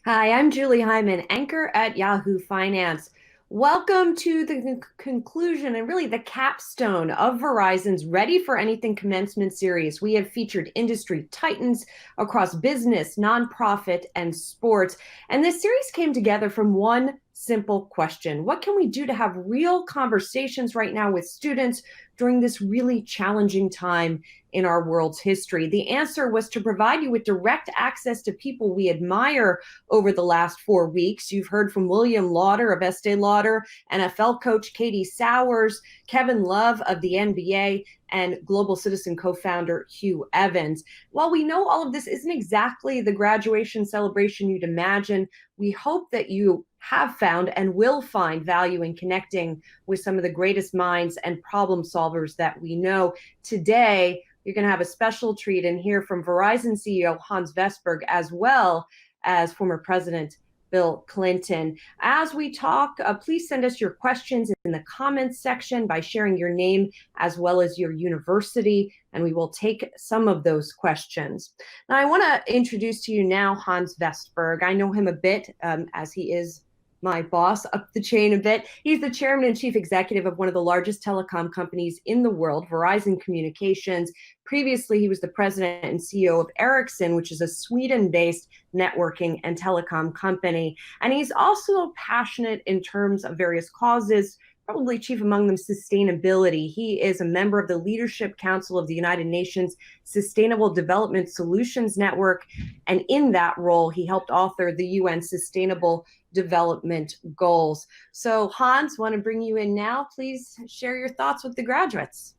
Hi, I'm Julie Hyman, anchor at Yahoo Finance. Welcome to the conclusion and really the capstone of Verizon's Ready for Anything commencement series. We have featured industry titans across business, nonprofit, and sports. And this series came together from one simple question: what can we do to have real conversations right now with students during this really challenging time in our world's history? The answer was to provide you with direct access to people we admire over the last 4 weeks. You've heard from William Lauder of Estee Lauder, NFL coach Katie Sowers, Kevin Love of the NBA, and Global Citizen co-founder Hugh Evans. While we know all of this isn't exactly the graduation celebration you'd imagine, we hope that you have found and will find value in connecting with some of the greatest minds and problem solvers that we know. Today, you're going to have a special treat and hear from Verizon CEO Hans Vestberg, as well as former President Bill Clinton. As we talk, please send us your questions in the comments section by sharing your name as well as your university, and we will take some of those questions. Now, I want to introduce to you now Hans Vestberg. I know him a bit as he is my boss up the chain a bit. He's the chairman and chief executive of one of the largest telecom companies in the world, Verizon Communications. Previously, he was the president and CEO of Ericsson, which is a Sweden-based networking and telecom company. And he's also passionate in terms of various causes, probably chief among them sustainability. He is a member of the Leadership Council of the United Nations Sustainable Development Solutions Network. And in that role, he helped author the UN Sustainable Development Goals. So Hans, want to bring you in now. Please share your thoughts with the graduates.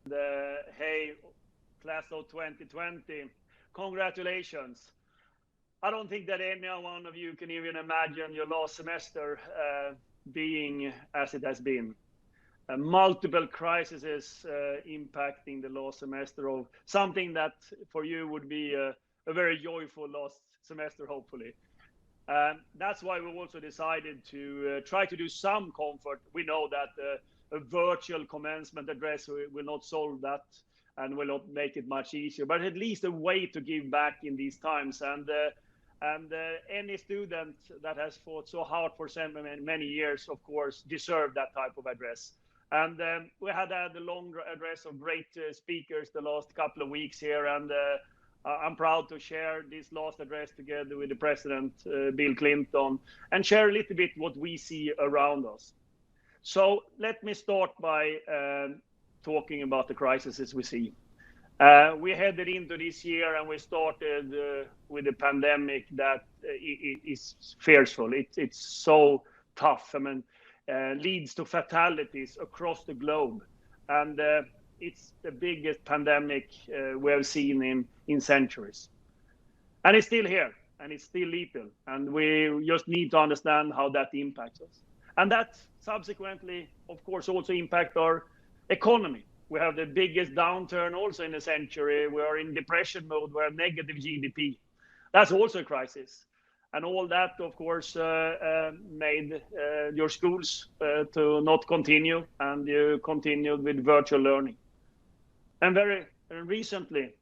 Hey, class of 2020, congratulations. I don't think that any one of you can even imagine your last semester being as it has been. Multiple crises impacting the last semester of something that for you would be a very joyful last semester, hopefully. That's why we also decided to try to do some comfort. We know that a virtual commencement address will not solve that and will not make it much easier, but at least a way to give back in these times. And any student that has fought so hard for so many years, of course, deserve that type of address. And we had a long address of great speakers the last couple of weeks here, and I'm proud to share this last address together with the President, Bill Clinton, and share a little bit what we see around us. So let me start by talking about the crises we see. We headed into this year and we started with a pandemic that is fearful. It's so tough. I mean, leads to fatalities across the globe. And it's the biggest pandemic we have seen in centuries. And it's still here and it's still lethal. And we just need to understand how that impacts us. And that subsequently, of course, also impact our economy. We have the biggest downturn also in a century. We are in depression mode. We have negative GDP. That's also a crisis. And all that, of course, made your schools to not continue, and you continued with virtual learning. And very recently,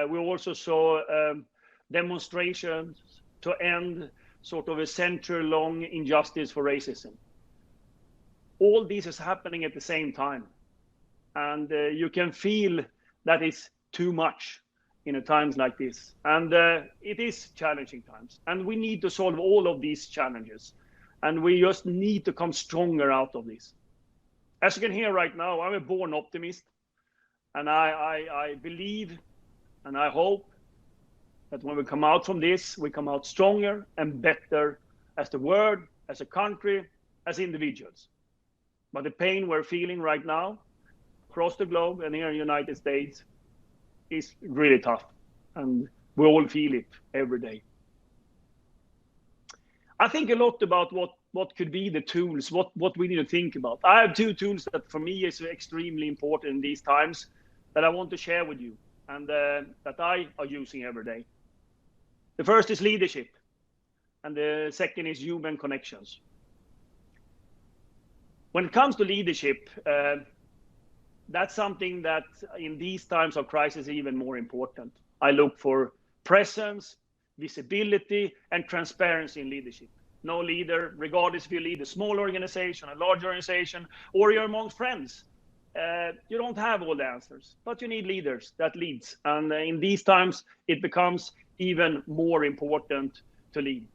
we also saw demonstrations to end sort of a century-long injustice for racism. All this is happening at the same time. And you can feel that it's too much in times like this. And it is challenging times. And we need to solve all of these challenges. And we just need to come stronger out of this. As you can hear right now, I'm a born optimist. And I believe and I hope that when we come out from this, we come out stronger and better as the world, as a country, as individuals. But the pain we're feeling right now across the globe and here in the United States is really tough. And we all feel it every day. I think a lot about what could be the tools, what we need to think about. I have two tools that for me is extremely important in these times that I want to share with you and that I are using every day. The first is leadership and the second is human connections. When it comes to leadership, that's something that in these times of crisis is even more important. I look for presence, visibility, and transparency in leadership. No leader, regardless if you lead a small organization, a large organization, or you're among friends, you don't have all the answers, but you need leaders that leads. And in these times, it becomes even more important to lead.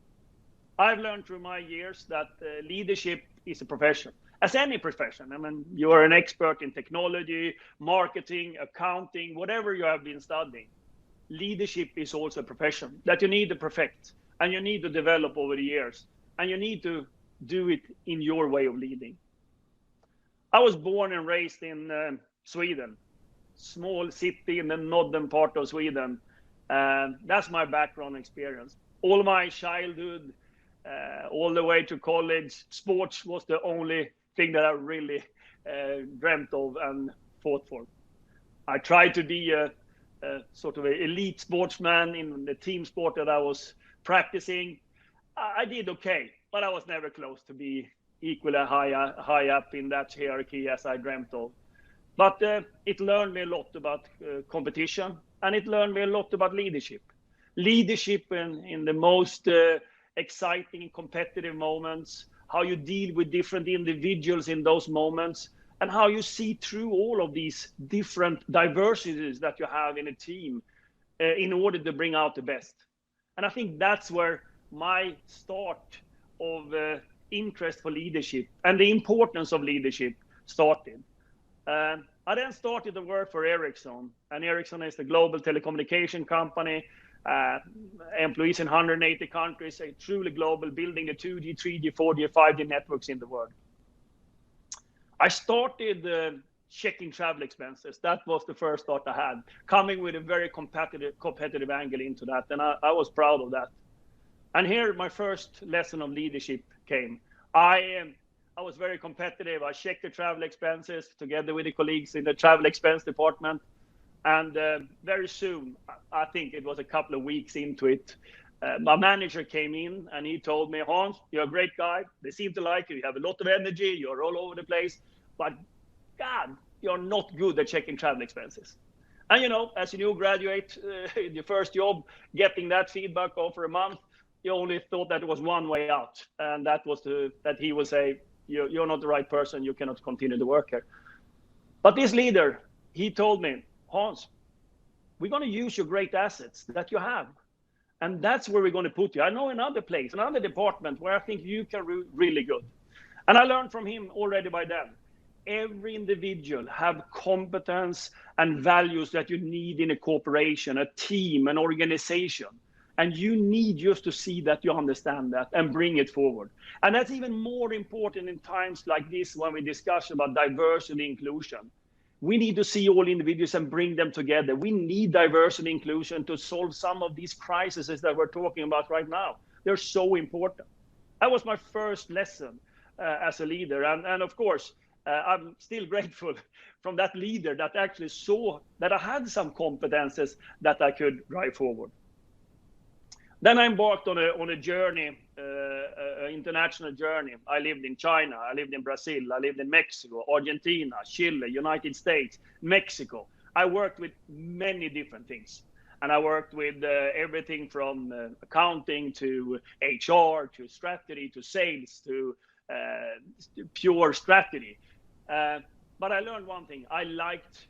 I've learned through my years that leadership is a profession, as any profession. I mean, you are an expert in technology, marketing, accounting, whatever you have been studying. Leadership is also a profession that you need to perfect and you need to develop over the years, and you need to do it in your way of leading. I was born and raised in Sweden, small city in the northern part of Sweden. That's my background experience. All my childhood, all the way to college, sports was the only thing that I really dreamt of and fought for. I tried to be a sort of an elite sportsman in the team sport that I was practicing. I did okay, but I was never close to be equally high up in that hierarchy as I dreamt of. But it learned me a lot about competition, and it learned me a lot about leadership. Leadership in the most exciting competitive moments, how you deal with different individuals in those moments, and how you see through all of these different diversities that you have in a team in order to bring out the best. And I think that's where my start of interest for leadership and the importance of leadership started. I then started to work for Ericsson, and Ericsson is the global telecommunication company, employees in 180 countries, a truly global, building the 2G, 3G, 4G, 5G networks in the world. I started checking travel expenses. That was the first thought I had, coming with a very competitive angle into that, and I was proud of that. And here my first lesson of leadership came. I was very competitive. I checked the travel expenses together with the colleagues in the travel expense department. And very soon, I think it was a couple of weeks into it, my manager came in and he told me, Hans, you're a great guy. They seem to like you. You have a lot of energy. You're all over the place. But God, you're not good at checking travel expenses. And, you know, as a new graduate, in your first job, getting that feedback over a month, you only thought that it was one way out. And that was that he would say, you're not the right person. You cannot continue to work here. But this leader, he told me, Hans, we're going to use your great assets that you have. And that's where we're going to put you. I know another place, another department where I think you can do really good. And I learned from him already by then. Every individual have competence and values that you need in a corporation, a team, an organization. And you need just to see that you understand that and bring it forward. And that's even more important in times like this when we discuss about diversity and inclusion. We need to see all individuals and bring them together. We need diversity and inclusion to solve some of these crises that we're talking about right now. They're so important. That was my first lesson as a leader. And of course, I'm still grateful from that leader that actually saw that I had some competences that I could drive forward. Then I embarked on a journey, an international journey. I lived in China, I lived in Brazil, I lived in Mexico, Argentina, Chile, United States, Mexico. I worked with many different things. And I worked with everything from accounting to HR, to strategy, to sales, to pure strategy. But I learned one thing. I liked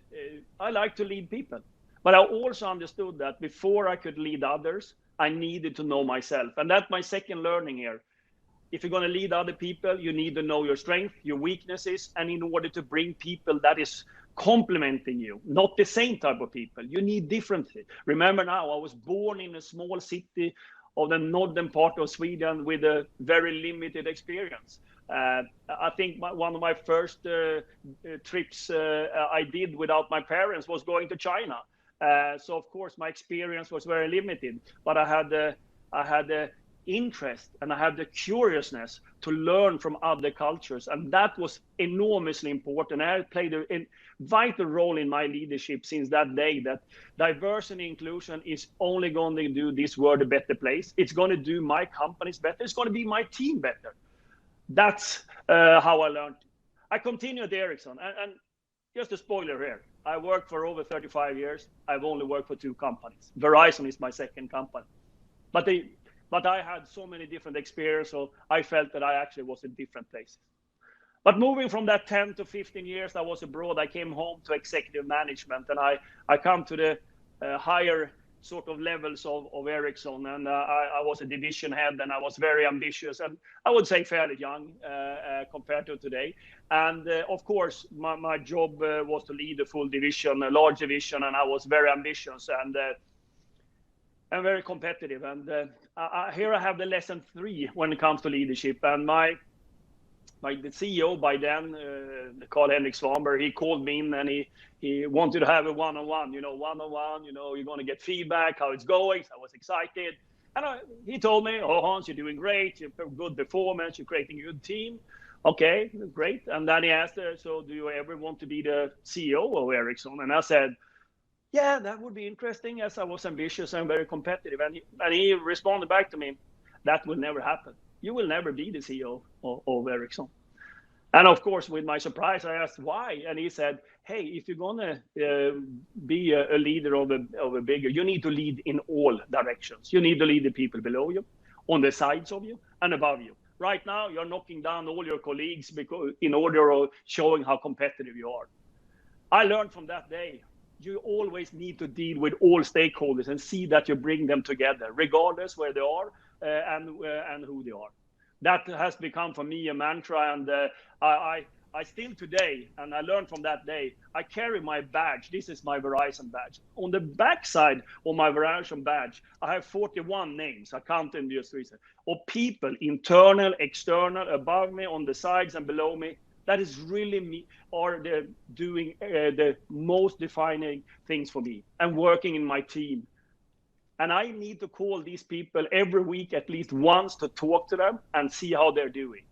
to lead people. But I also understood that before I could lead others, I needed to know myself. And that's my second learning here. If you're going to lead other people, you need to know your strengths, your weaknesses, and in order to bring people that is complementing you, not the same type of people. You need differently. Remember now, I was born in a small city of the northern part of Sweden with a very limited experience. I think one of my first trips I did without my parents was going to China. So of course my experience was very limited, but I had the interest and I had the curiousness to learn from other cultures, and that was enormously important. I played a vital role in my leadership since that day. That diversity and inclusion is only going to do this world a better place. It's going to do my companies better. It's going to be my team better. That's how I learned. I continued at Ericsson, and just a spoiler here. I worked for over 35 years. I've only worked for 2 companies. Verizon is my second company. But I had so many different experiences, so I felt that I actually was in different places. But moving from that 10 to 15 years I was abroad, I came home to executive management, and I come to the higher sort of levels of Ericsson, and I was a division head, and I was very ambitious, and I would say fairly young compared to today. And of course, my job was to lead a full division, a large division, and I was very ambitious and very competitive. And here I have the lesson 3 when it comes to leadership. And the CEO by then, Carl-Henrik Svanberg, he called me in, and he wanted to have a one-on-one, you're going to get feedback, how it's going. So I was excited. And he told me, oh, Hans, you're doing great. You're good performance. You're creating a good team. Okay, great. And then he asked, so do you ever want to be the CEO of Ericsson? And I said, yeah, that would be interesting, as I was ambitious and very competitive. And he responded back to me, that will never happen. You will never be the CEO of Ericsson. And of course, with my surprise, I asked why. And he said, hey, if you're going to be a leader of a bigger, you need to lead in all directions. You need to lead the people below you, on the sides of you, and above you. Right now, you're knocking down all your colleagues in order of showing how competitive you are. I learned from that day, you always need to deal with all stakeholders and see that you bring them together, regardless where they are and who they are. That has become for me a mantra, and I still today, and I learned from that day, I carry my badge. This is my Verizon badge. On the backside of my Verizon badge, I have 41 names, I counted just recently, of people, internal, external, above me, on the sides and below me. That is really me, or doing the most defining things for me, and working in my team. And I need to call these people every week at least once to talk to them and see how they're doing.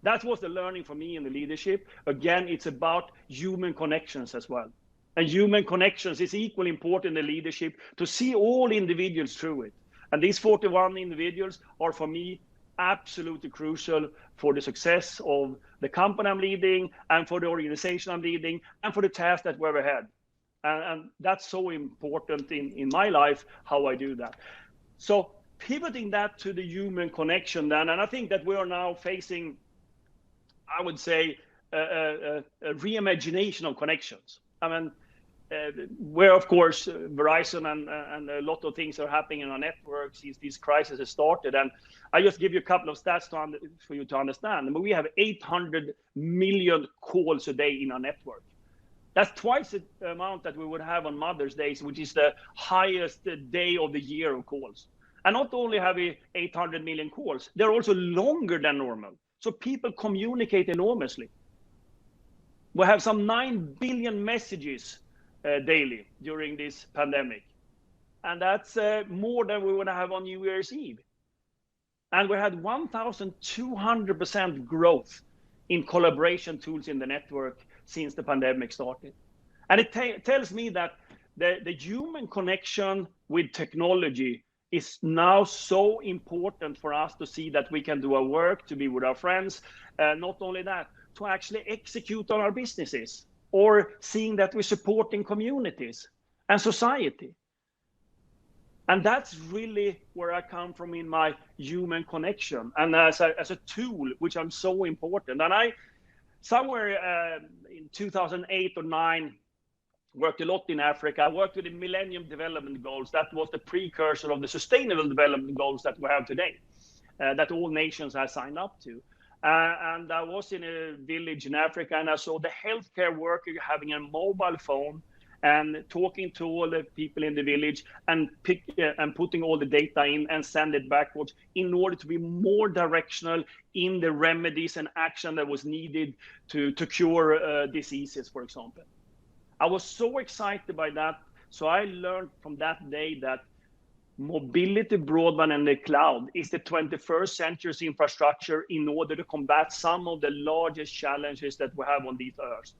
That was the learning for me in the leadership. Again, it's about human connections as well. And human connections is equally important in leadership, to see all individuals through it. And these 41 individuals are, for me, absolutely crucial for the success of the company I'm leading, and for the organization I'm leading, and for the task that we're ahead. And that's so important in my life, how I do that. So pivoting that to the human connection then, and I think that we are now facing, I would say, a reimagination of connections. I mean, where of course Verizon and a lot of things are happening in our networks since this crisis has started. And I just give you a couple of stats for you to understand. I mean, we have 800 million calls a day in our network. That's twice the amount that we would have on Mother's Day, which is the highest day of the year of calls. And not only have we 800 million calls, they're also longer than normal. So people communicate enormously. We have some 9 billion messages daily during this pandemic. And that's more than we would have on New Year's Eve. And we had 1,200% growth in collaboration tools in the network since the pandemic started. And it tells me that the human connection with technology is now so important for us to see that we can do our work, to be with our friends. Not only that, to actually execute on our businesses, or seeing that we're supporting communities and society. And that's really where I come from in my human connection, and as a tool, which I'm so important. And I, somewhere in 2008 or 9, worked a lot in Africa. I worked with the Millennium Development Goals. That was the precursor of the Sustainable Development Goals that we have today, that all nations have signed up to. And I was in a village in Africa, and I saw the healthcare worker having a mobile phone and talking to all the people in the village, and putting all the data in and send it backwards in order to be more directional in the remedies and action that was needed to cure diseases, for example. I was so excited by that. So I learned from that day that mobility, broadband, and the cloud is the 21st century's infrastructure in order to combat some of the largest challenges that we have on this earth.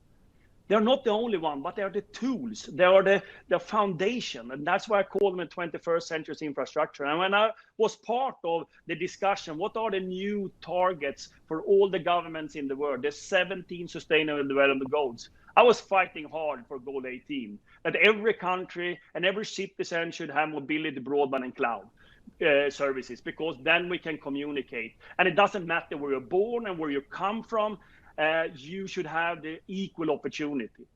They're not the only one, but they are the tools. They are the foundation. And that's why I call them the 21st century's infrastructure. And when I was part of the discussion, what are the new targets for all the governments in the world, the 17 Sustainable Development Goals, I was fighting hard for Goal 18, that every country and every citizen should have mobility, broadband, and cloud. services, because then we can communicate. And it doesn't matter where you're born and where you come from, you should have the equal opportunity.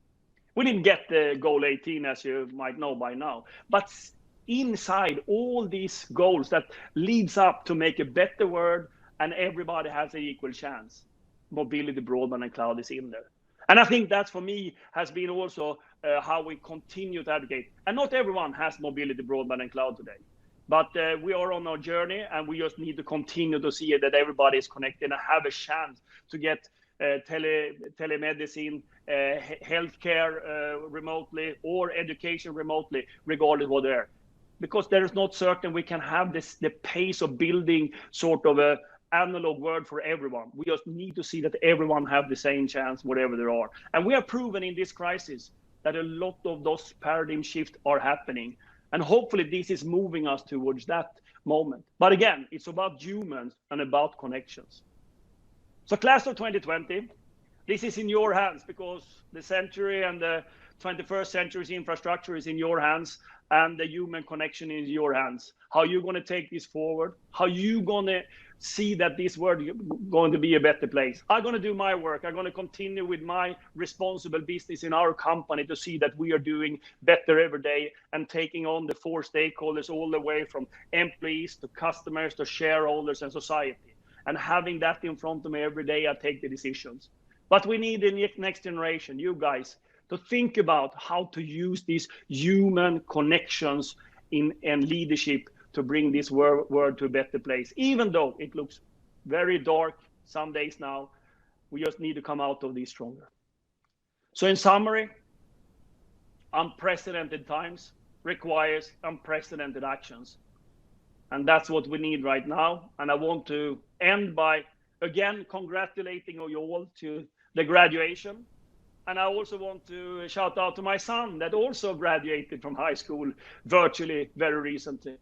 We didn't get the goal 18, as you might know by now, but inside all these goals that leads up to make a better world and everybody has an equal chance, mobility, broadband, and cloud is in there. And I think that for me has been also how we continue to advocate. And not everyone has mobility, broadband, and cloud today. But we are on our journey, and we just need to continue to see that everybody is connected and have a chance to get telemedicine, healthcare remotely, or education remotely, regardless of what they're. Because there is not certain we can have the pace of building sort of a analog world for everyone. We just need to see that everyone have the same chance wherever they are. And we have proven in this crisis that a lot of those paradigm shifts are happening. And hopefully this is moving us towards that moment. But again, it's about humans and about connections. So class of 2020, this is in your hands, because the century and the 21st century's infrastructure is in your hands, and the human connection is in your hands. How you're going to take this forward, how you going to see that this world is going to be a better place. I'm going to do my work. I'm going to continue with my responsible business in our company to see that we are doing better every day and taking on the 4 stakeholders all the way from employees to customers to shareholders and society. And having that in front of me every day, I take the decisions. But we need the next generation, you guys, to think about how to use these human connections and leadership to bring this world to a better place. Even though it looks very dark some days now, we just need to come out of this stronger. So in summary, unprecedented times requires unprecedented actions. And that's what we need right now. And I want to end by, again, congratulating you all to the graduation. And I also want to shout out to my son that also graduated from high school virtually very recently.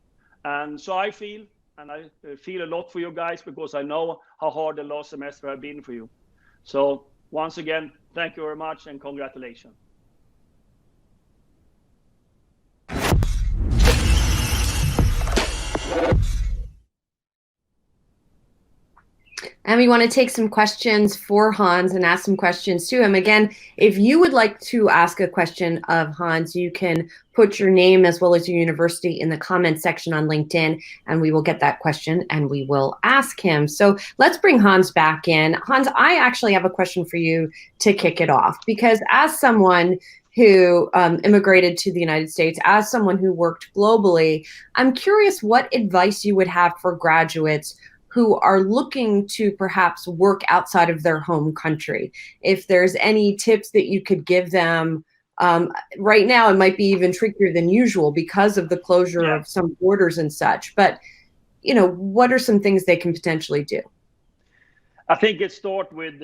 And so I feel a lot for you guys, because I know how hard the last semester have been for you. So once again, thank you very much and congratulations. And we want to take some questions for Hans and ask some questions to him. Again, if you would like to ask a question of Hans, you can put your name as well as your university in the comment section on LinkedIn, and we will get that question and we will ask him. So let's bring Hans back in. Hans, I actually have a question for you to kick it off, because as someone who immigrated to the United States, as someone who worked globally, I'm curious what advice you would have for graduates who are looking to perhaps work outside of their home country. If there's any tips that you could give them, right now it might be even trickier than usual because of the closure of some borders and such, but you know, what are some things they can potentially do? I think it starts with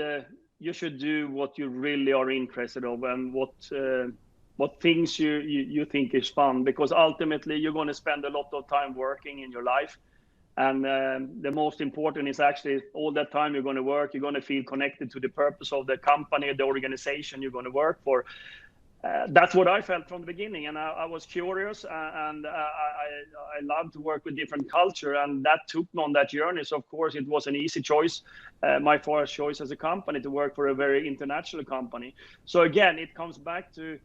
you should do what you really are interested in, and what things you think is fun, because ultimately you're going to spend a lot of time working in your life. And the most important is actually all that time you're going to work, you're going to feel connected to the purpose of the company, the organization you're going to work for. That's what I felt from the beginning. And I was curious, and I love to work with different culture. And that took me on that journey. So, of course, it was an easy choice, my first choice as a company, to work for a very international company. So, again, it comes back to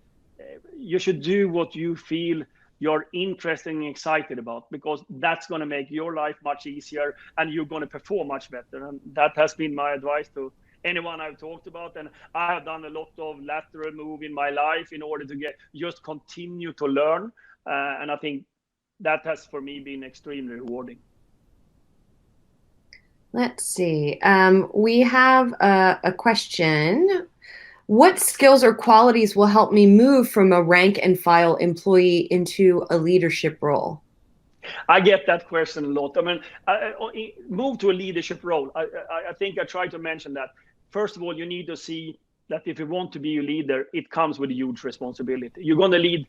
you should do what you feel you're interested and excited about, because that's going to make your life much easier and you're going to perform much better. And that has been my advice to anyone I've talked about. And I have done a lot of lateral move in my life in order to just continue to learn. And I think that has for me been extremely rewarding. Let's see. We have a question. What skills or qualities will help me move from a rank and file employee into a leadership role? I get that question a lot. I mean, move to a leadership role. I think I tried to mention that. First of all, you need to see that if you want to be a leader, it comes with a huge responsibility. You're going to lead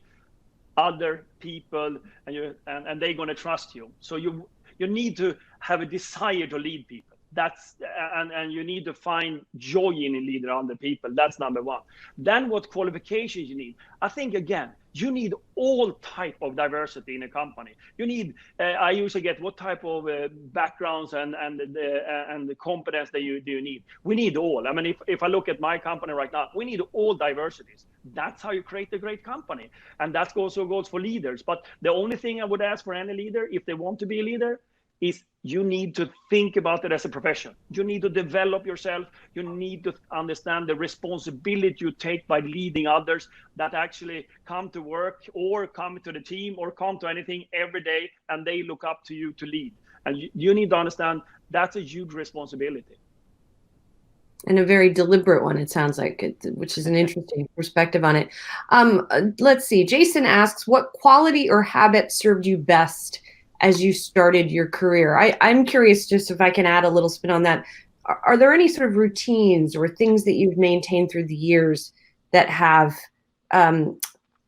other people, and they're going to trust you. So you need to have a desire to lead people. That's and you need to find joy in a leader under people. That's number one. Then what qualifications you need? I think again, you need all type of diversity in a company. You need I usually get what type of backgrounds and the competence that you do need. We need all. I mean, if I look at my company right now, we need all diversities. That's how you create a great company, and that also goes for leaders. But the only thing I would ask for any leader, if they want to be a leader, is you need to think about it as a profession. You need to develop yourself. You need to understand the responsibility you take by leading others that actually come to work or come to the team or come to anything every day, and they look up to you to lead. And you need to understand that's a huge responsibility. And a very deliberate one, it sounds like, which is an interesting perspective on it. Let's see. Jason asks, what quality or habit served you best as you started your career? I'm curious, just if I can add a little spin on that. Are there any sort of routines or things that you've maintained through the years that have,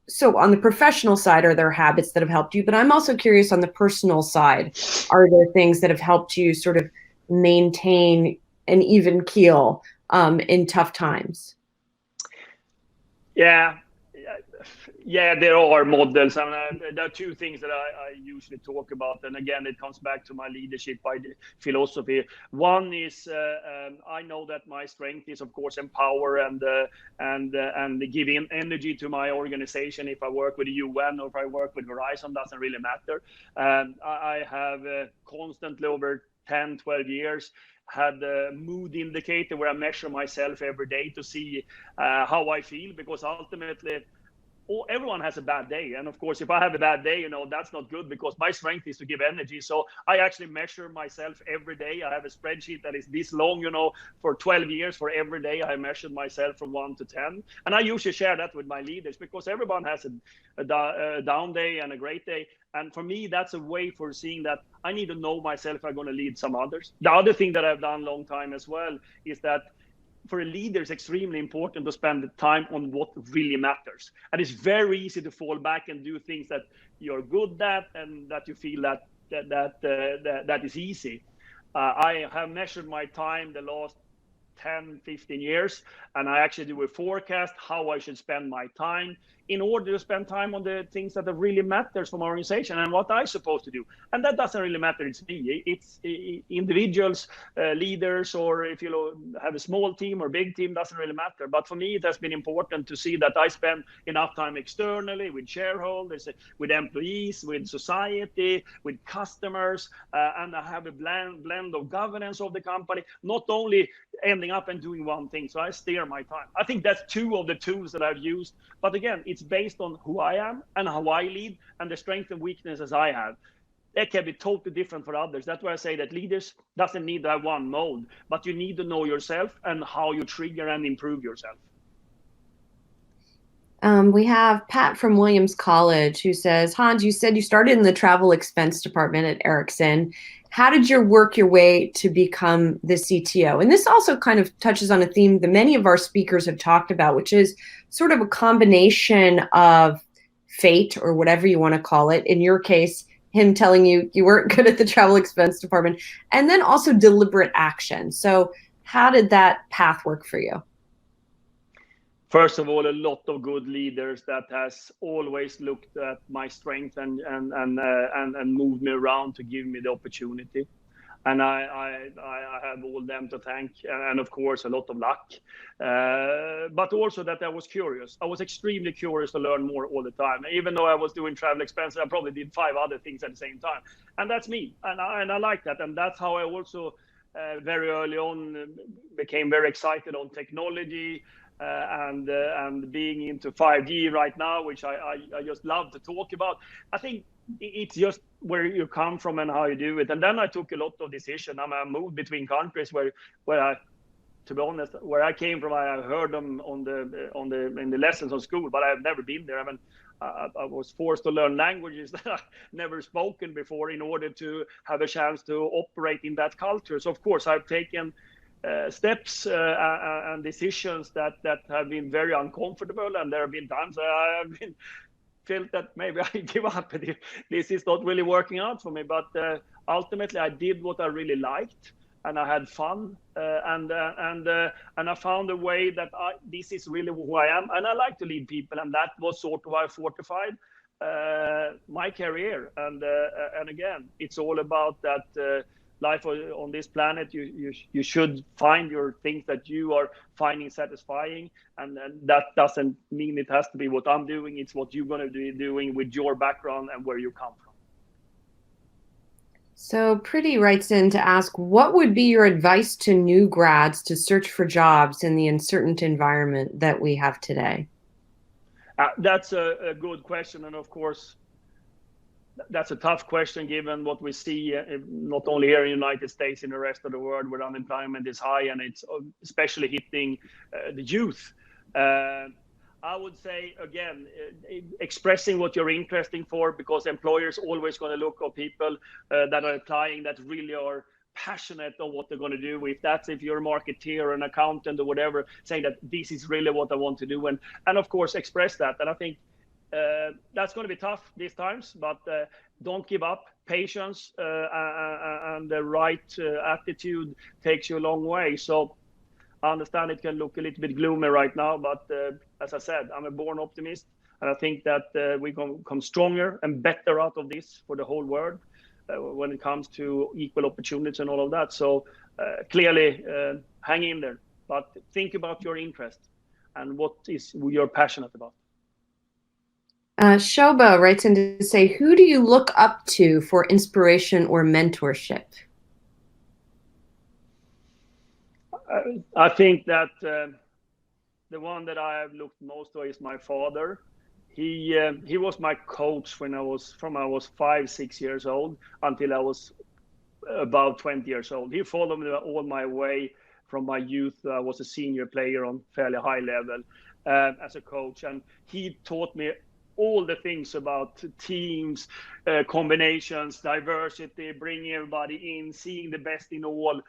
so on the professional side, are there habits that have helped you? But I'm also curious on the personal side, are there things that have helped you sort of maintain an even keel in tough times? Yeah, there are models. I mean, there are two things that I usually talk about, and again, it comes back to my leadership philosophy. One is I know that my strength is, of course, empower and giving energy to my organization. If I work with the UN or if I work with Verizon, doesn't really matter. I have constantly over 10, 12 years had a mood indicator where I measure myself every day to see how I feel, because ultimately everyone has a bad day. And of course, if I have a bad day, that's not good, because my strength is to give energy. So I actually measure myself every day. I have a spreadsheet that is this long, for 12 years. For every day I measured myself from 1 to 10. And I usually share that with my leaders, because everyone has a down day and a great day. And for me, that's a way for seeing that I need to know myself if I'm going to lead some others. The other thing that I've done a long time as well is that for a leader, it's extremely important to spend the time on what really matters. And it's very easy to fall back and do things that you're good at and that you feel that is easy. I have measured my time the last 10, 15 years, and I actually do a forecast how I should spend my time in order to spend time on the things that really matters for my organization and what I'm supposed to do. And that doesn't really matter. It's me. It's individuals, leaders, or if you have a small team or big team, doesn't really matter. But for me, it has been important to see that I spend enough time externally with shareholders, with employees, with society, with customers, and I have a blend of governance of the company, not only ending up and doing one thing. So I steer my time. I think that's two of the tools that I've used. But again, it's based on who I am and how I lead and the strengths and weaknesses I have. It can be totally different for others. That's why I say that leaders doesn't need to have one mode, but you need to know yourself and how you trigger and improve yourself. We have Pat from Williams College who says, Hans, you said you started in the travel expense department at Ericsson. How did you work your way to become the CTO? And this also kind of touches on a theme that many of our speakers have talked about, which is sort of a combination of fate, or whatever you want to call it. In your case, him telling you you weren't good at the travel expense department, and then also deliberate action. So how did that path work for you? First of all, a lot of good leaders that has always looked at my strength and moved me around to give me the opportunity. And I have all them to thank, and of course a lot of luck, but also that I was curious. I was extremely curious to learn more all the time. Even though I was doing travel expenses, I probably did 5 other things at the same time, and that's me. And I like that, and that's how I also very early on became very excited on technology. And being into 5G right now, which I just love to talk about. I think it's just where you come from and how you do it. And then I took a lot of decisions. I moved between countries where I, to be honest, where I came from, I heard them in the lessons on school, but I've never been there. I mean, I was forced to learn languages that I never spoken before in order to have a chance to operate in that culture. So of course I've taken steps and decisions that have been very uncomfortable, and there have been times I have been felt that maybe I give up. This is not really working out for me, but ultimately I did what I really liked, and I had fun, and I found a way that this is really who I am, and I like to lead people, and that was sort of how I fortified my career. And again, it's all about that. Life on this planet, you should find your things that you are finding satisfying, and that doesn't mean it has to be what I'm doing. It's what you're going to be doing with your background and where you come from. So Pretty writes in to ask, what would be your advice to new grads to search for jobs in the uncertain environment that we have today? That's a good question, and of course that's a tough question given what we see, not only here in the United States, in the rest of the world, where unemployment is high, and it's especially hitting the youth. I would say, again, expressing what you're interested for, because employers always going to look for people that are applying that really are passionate on what they're going to do. If you're a marketeer or an accountant or whatever, saying that this is really what I want to do, and of course express that. And I think that's going to be tough these times, but don't give up. Patience and the right attitude takes you a long way. So I understand it can look a little bit gloomy right now, but as I said, I'm a born optimist, and I think that we're going to come stronger and better out of this for the whole world when it comes to equal opportunities and all of that. So clearly, hang in there, but think about your interest and what is you're passionate about. Shoba writes in to say, who do you look up to for inspiration or mentorship? I think that the one that I have looked most to is my father. He was my coach when I was 5-6 years old until I was about 20 years old. He followed me all my way from my youth. I was a senior player on fairly high level as a coach, and he taught me all the things about teams, combinations, diversity, bringing everybody in, seeing the best in all.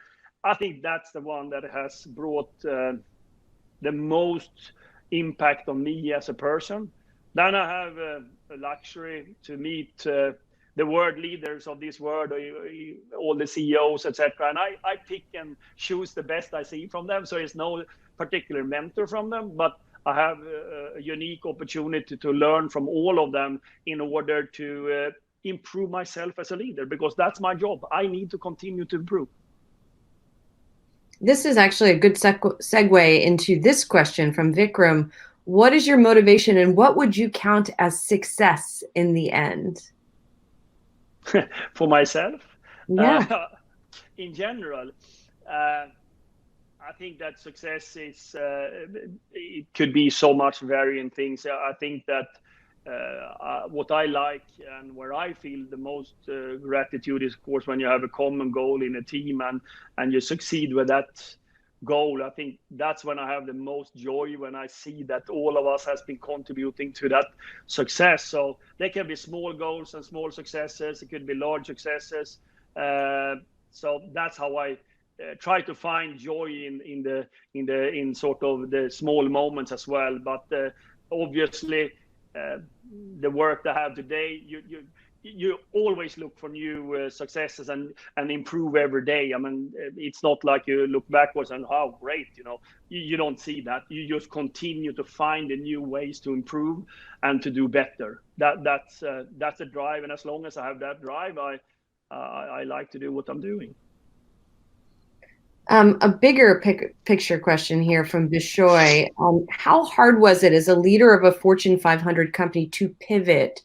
I think that's the one that has brought the most impact on me as a person. Then I have a luxury to meet the world leaders of this world, all the CEOs, etc. And I pick and choose the best I see from them. So it's no particular mentor from them, but I have a unique opportunity to learn from all of them in order to improve myself as a leader, because that's my job. I need to continue to improve. This is actually a good segue into this question from Vikram. What is your motivation, and what would you count as success in the end? For myself? Yeah. In general, I think that success is, it could be so much varying things. I think that what I like and where I feel the most gratitude is, of course, when you have a common goal in a team and you succeed with that goal. I think that's when I have the most joy, when I see that all of us has been contributing to that success. So there can be small goals and small successes. It could be large successes. So that's how I try to find joy in sort of the small moments as well. But obviously, the work that I have today, you always look for new successes and improve every day. I mean, it's not like you look backwards and great, you don't see that. You just continue to find the new ways to improve and to do better. That's a drive, and as long as I have that drive, I like to do what I'm doing. A bigger picture question here from Bishoy. How hard was it as a leader of a Fortune 500 company to pivot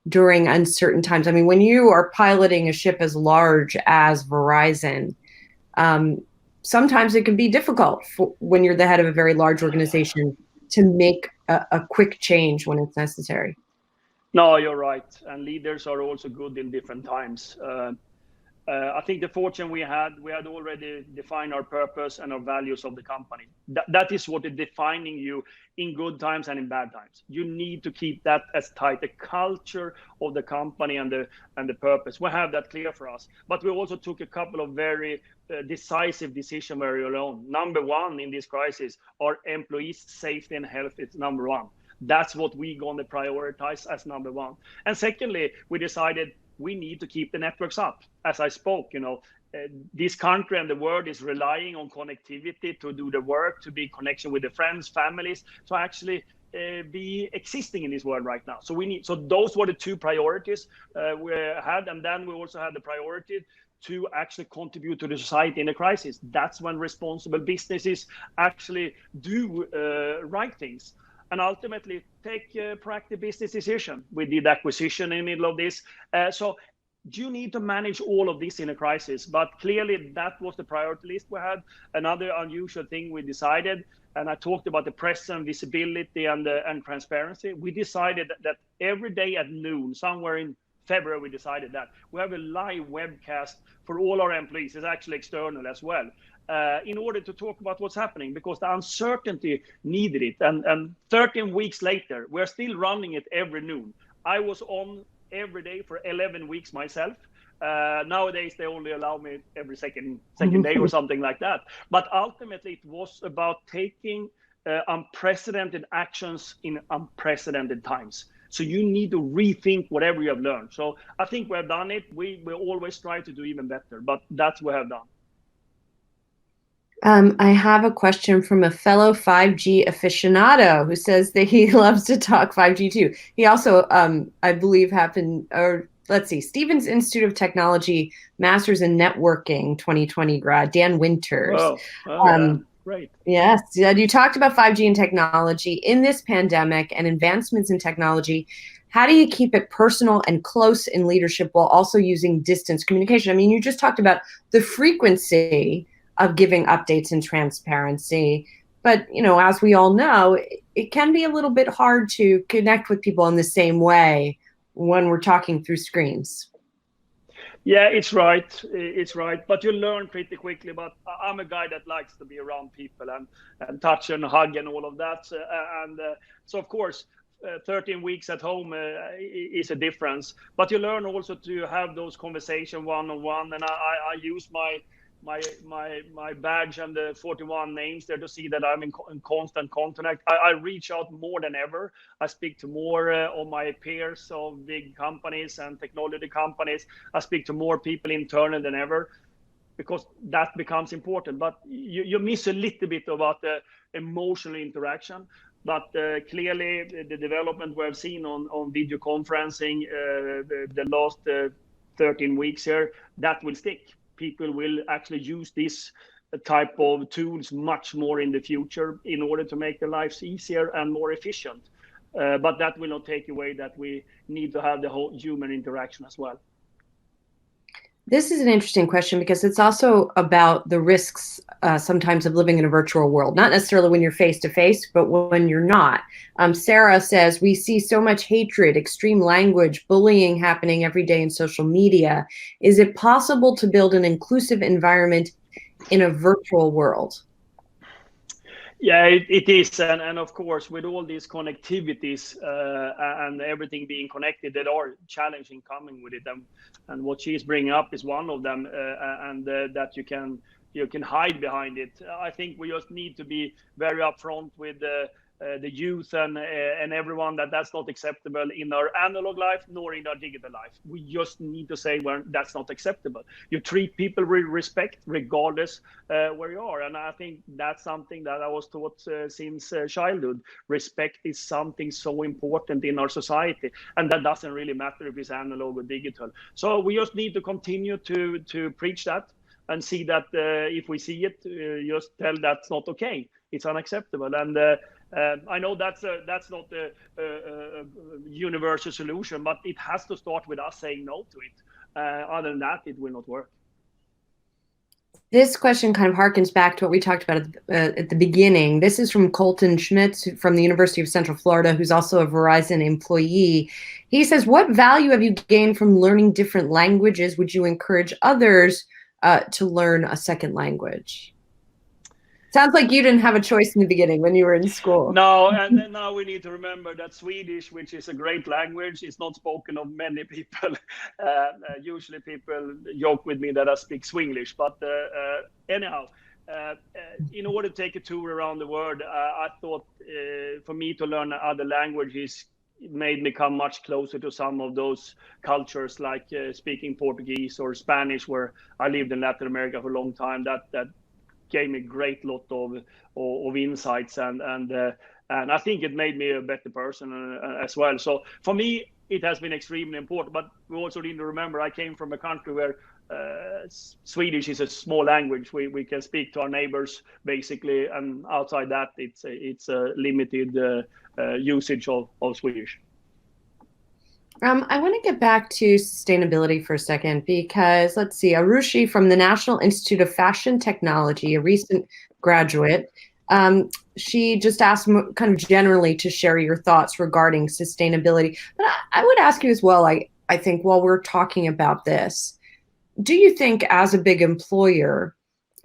during uncertain times? I mean, when you are piloting a ship as large as Verizon, sometimes it can be difficult when you're the head of a very large organization to make a quick change when it's necessary. No, you're right. And leaders are also good in different times. I think the fortune we had already defined our purpose and our values of the company. That is what is defining you in good times and in bad times. You need to keep that as tight, the culture of the company and the purpose. We have that clear for us. But we also took a couple of very decisive decisions very alone. Number one in this crisis, our employees' safety and health is number one. That's what we're going to prioritize as number one. And secondly, we decided we need to keep the networks up. As I spoke, this country and the world is relying on connectivity to do the work, to be in connection with the friends, families, to actually be existing in this world right now. So those were the two priorities we had, and then we also had the priority to actually contribute to the society in a crisis. That's when responsible businesses actually do right things and ultimately take proactive business decision. We did acquisition in the middle of this. So you need to manage all of this in a crisis, but clearly that was the priority list we had. Another unusual thing we decided, and I talked about the presence, visibility, and transparency. We decided that every day at noon, somewhere in February, we decided that we have a live webcast for all our employees. It's actually external as well, in order to talk about what's happening, because the uncertainty needed it. And 13 weeks later, we're still running it every noon. I was on every day for 11 weeks myself. Nowadays, they only allow me every second day or something like that. But ultimately, it was about taking unprecedented actions in unprecedented times. So you need to rethink whatever you have learned. So I think we have done it. We always try to do even better, but that's what we have done. I have a question from a fellow 5G aficionado who says that he loves to talk 5G too. He also, I believe, Stevens Institute of Technology, Masters in Networking 2020 grad, Dan Winters. Yeah. Great. Yes, you talked about 5G and technology in this pandemic and advancements in technology. How do you keep it personal and close in leadership while also using distance communication? I mean, you just talked about the frequency of giving updates and transparency, but as we all know, it can be a little bit hard to connect with people in the same way when we're talking through screens. Yeah, it's right. But you learn pretty quickly. But I'm a guy that likes to be around people and touch and hug and all of that. So of course, 13 weeks at home is a difference. But you learn also to have those conversations one-on-one. And I use my badge and the 41 names there to see that I'm in constant contact. I reach out more than ever. I speak to more of my peers of big companies and technology companies. I speak to more people internal than ever, because that becomes important. But you miss a little bit about the emotional interaction. But clearly, the development we've seen on video conferencing the last 13 weeks here, that will stick. People will actually use this type of tools much more in the future in order to make their lives easier and more efficient. But that will not take away that we need to have the whole human interaction as well. This is an interesting question because it's also about the risks sometimes of living in a virtual world, not necessarily when you're face to face, but when you're not. Sarah says, we see so much hatred, extreme language, bullying happening every day in social media. Is it possible to build an inclusive environment in a virtual world? Yeah, it is. And of course, with all these connectivities and everything being connected, there are challenges coming with it. And what she's bringing up is one of them, and that you can hide behind it. I think we just need to be very upfront with the youth and everyone that's not acceptable in our analog life nor in our digital life. We just need to say when that's not acceptable. You treat people with respect regardless where you are, and I think that's something that I was taught since childhood. Respect is something so important in our society, and that doesn't really matter if it's analog or digital. So we just need to continue to preach that and see that if we see it, just tell that's not okay. It's unacceptable. And I know that's not a universal solution, but it has to start with us saying no to it. Other than that, it will not work. This question kind of harkens back to what we talked about at the beginning. This is from Colton Schmitz from the University of Central Florida, who's also a Verizon employee. He says, what value have you gained from learning different languages? Would you encourage others to learn a second language? Sounds like you didn't have a choice in the beginning when you were in school. No, and then now we need to remember that Swedish, which is a great language, is not spoken of many people. Usually people joke with me that I speak Swinglish, but anyhow, in order to take a tour around the world, I thought for me to learn other languages made me come much closer to some of those cultures, like speaking Portuguese or Spanish, where I lived in Latin America for a long time. That gave me a great lot of insights, and I think it made me a better person as well. So for me, it has been extremely important. But we also need to remember, I came from a country where Swedish is a small language. We can speak to our neighbors basically, and outside that, it's a limited usage of Swedish. I want to get back to sustainability for a second, because let's see, Arushi from the National Institute of Fashion Technology, a recent graduate, she just asked kind of generally to share your thoughts regarding sustainability. But I would ask you as well, I think while we're talking about this, do you think as a big employer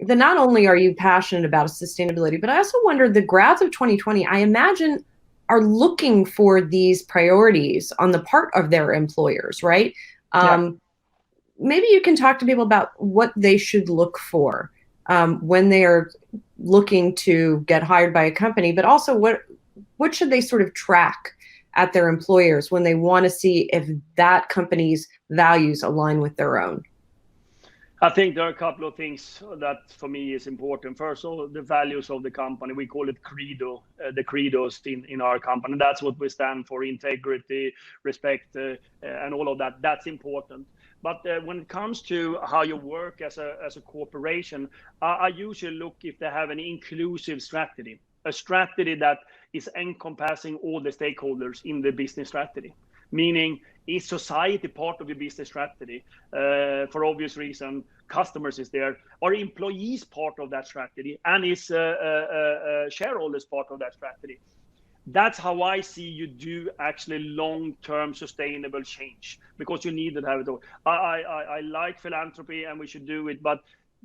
that not only are you passionate about sustainability, but I also wonder, the grads of 2020, I imagine, are looking for these priorities on the part of their employers, right? Maybe you can talk to people about what they should look for when they are looking to get hired by a company, but also what should they sort of track at their employers when they want to see if that company's values align with their own? I think there are a couple of things that for me is important. First of all, the values of the company. We call it credo, the credos in our company. That's what we stand for: integrity, respect, and all of that. That's important. But when it comes to how you work as a corporation, I usually look if they have an inclusive strategy, a strategy that is encompassing all the stakeholders in the business strategy. Meaning, is society part of your business strategy? For obvious reason, customers is there. Are employees part of that strategy? And is shareholders part of that strategy? That's how I see you do actually long-term sustainable change, because you need to have it all. I like philanthropy and we should do it, but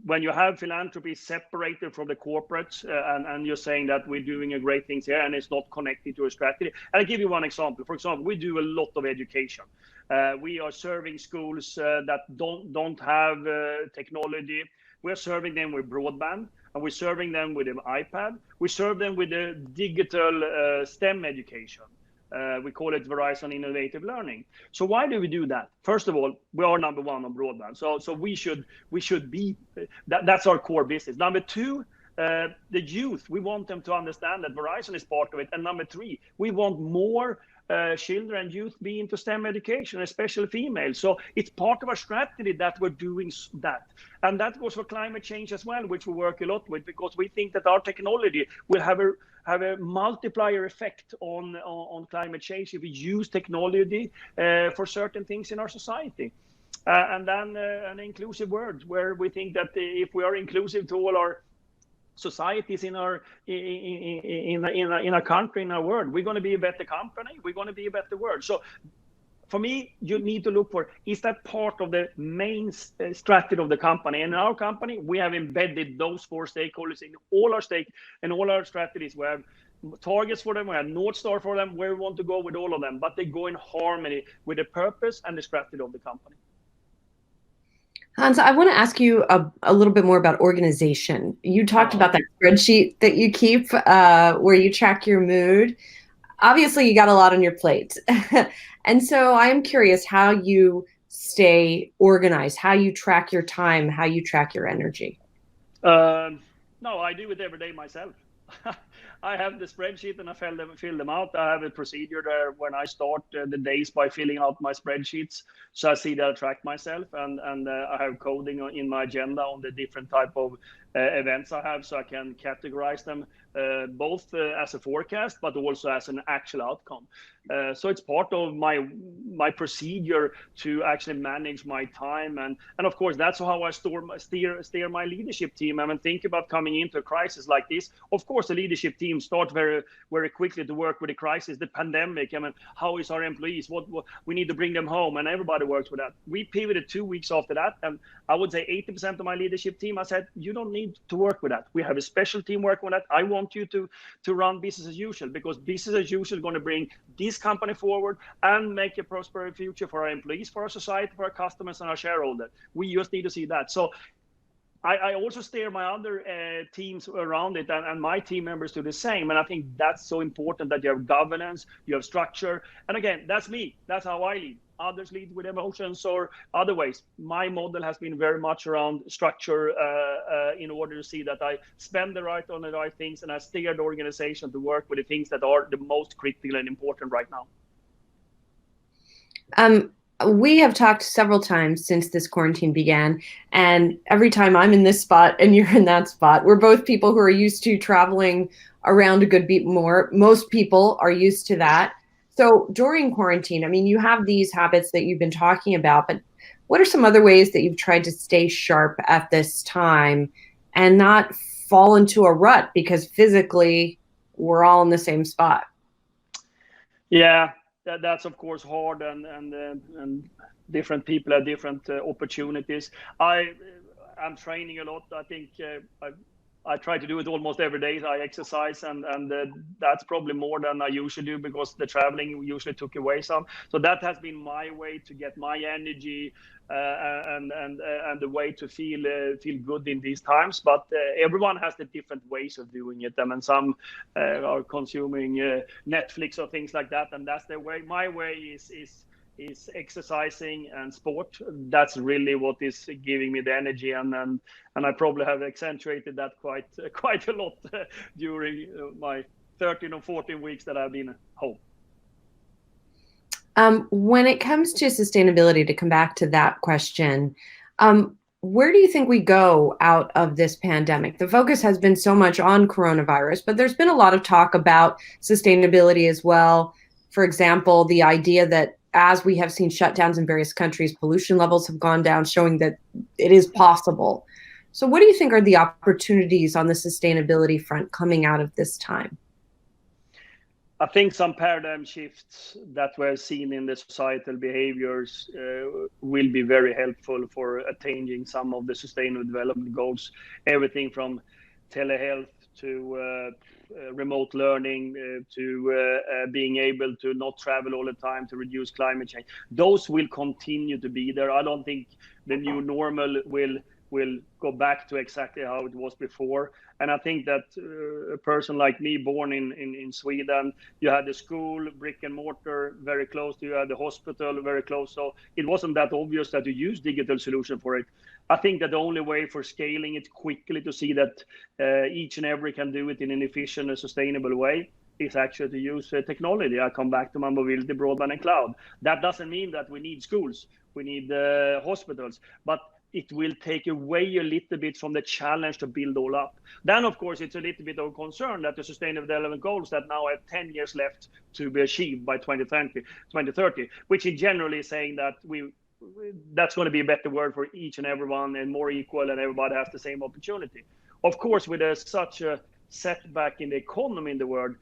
when you have philanthropy separated from the corporates and you're saying that we're doing a great things here and it's not connected to a strategy. I'll give you one example. For example, we do a lot of education. We are serving schools that don't have technology. We're serving them with broadband, and we're serving them with an iPad. We serve them with a digital STEM education. We call it Verizon Innovative Learning. So why do we do that? First of all, we are number one on broadband. So we should be, that's our core business. Number two, the youth, we want them to understand that Verizon is part of it. And number three, we want more children and youth be into STEM education, especially females. So it's part of our strategy that we're doing that. And that goes for climate change as well, which we work a lot with, because we think that our technology will have a multiplier effect on climate change if we use technology for certain things in our society. And then an inclusive word, where we think that if we are inclusive to all our societies in our country, in our world, we're going to be a better company, we're going to be a better world. So for me, you need to look for, is that part of the main strategy of the company? And in our company, we have embedded those four stakeholders in all our strategies. We have targets for them, we have North Star for them, where we want to go with all of them, but they go in harmony with the purpose and the strategy of the company. Hans, I want to ask you a little bit more about organization. You talked about that spreadsheet that you keep where you track your mood. Obviously, you got a lot on your plate. And so I am curious how you stay organized, how you track your time, how you track your energy. No, I do it every day myself. I have the spreadsheet and I fill them out. I have a procedure there when I start the days by filling out my spreadsheets. So I see that I track myself, and I have coding in my agenda on the different type of events I have, so I can categorize them both as a forecast, but also as an actual outcome. So it's part of my procedure to actually manage my time, and of course that's how I steer my leadership team. I mean, think about coming into a crisis like this. Of course, the leadership team start very very quickly to work with the crisis, the pandemic. I mean, how is our employees? What we need to bring them home, and everybody works with that. We pivoted 2 weeks after that, and I would say 80% of my leadership team, I said, you don't need to work with that. We have a special team working on that. I want you to run business as usual, because business as usual is going to bring this company forward and make a prosperous future for our employees, for our society, for our customers, and our shareholders. We just need to see that. So I also steer my other teams around it, and my team members do the same. And I think that's so important that you have governance, you have structure. And again, that's me. That's how I lead. Others lead with emotions or other ways. My model has been very much around structure in order to see that I spend the right on the right things, and I steer the organization to work with the things that are the most critical and important right now. We have talked several times since this quarantine began, and every time I'm in this spot and you're in that spot, we're both people who are used to traveling around a good bit more. Most people are used to that. So during quarantine, I mean, you have these habits that you've been talking about, but what are some other ways that you've tried to stay sharp at this time and not fall into a rut because physically we're all in the same spot? Yeah, that's of course hard, and different people have different opportunities. I'm training a lot. I think I try to do it almost every day. I exercise, and that's probably more than I usually do because the traveling usually took away some. So that has been my way to get my energy and the way to feel good in these times. But everyone has the different ways of doing it. I mean, some are consuming Netflix or things like that, and that's their way. My way is exercising and sport. That's really what is giving me the energy, and I probably have accentuated that quite a lot during my 13 or 14 weeks that I've been home. When it comes to sustainability, to come back to that question, where do you think we go out of this pandemic? The focus has been so much on coronavirus, but there's been a lot of talk about sustainability as well. For example, the idea that as we have seen shutdowns in various countries, pollution levels have gone down, showing that it is possible. So what do you think are the opportunities on the sustainability front coming out of this time? I think some paradigm shifts that we're seeing in the societal behaviors will be very helpful for attaining some of the sustainable development goals. Everything from telehealth to remote learning to being able to not travel all the time to reduce climate change. Those will continue to be there. I don't think the new normal will go back to exactly how it was before. And I think that a person like me, born in Sweden, you had the school, brick and mortar, very close to you, had the hospital, very close. So it wasn't that obvious that you use digital solution for it. I think that the only way for scaling it quickly to see that each and every can do it in an efficient and sustainable way is actually to use technology. I come back to my mobility, broadband, and cloud. That doesn't mean that we need schools, we need hospitals, but it will take away a little bit from the challenge to build all up. Then, of course, it's a little bit of a concern that the Sustainable Development Goals that now have 10 years left to be achieved by 2030, which in general is saying that that's going to be a better word for each and everyone and more equal, and everybody has the same opportunity. Of course, with such a setback in the economy in the world,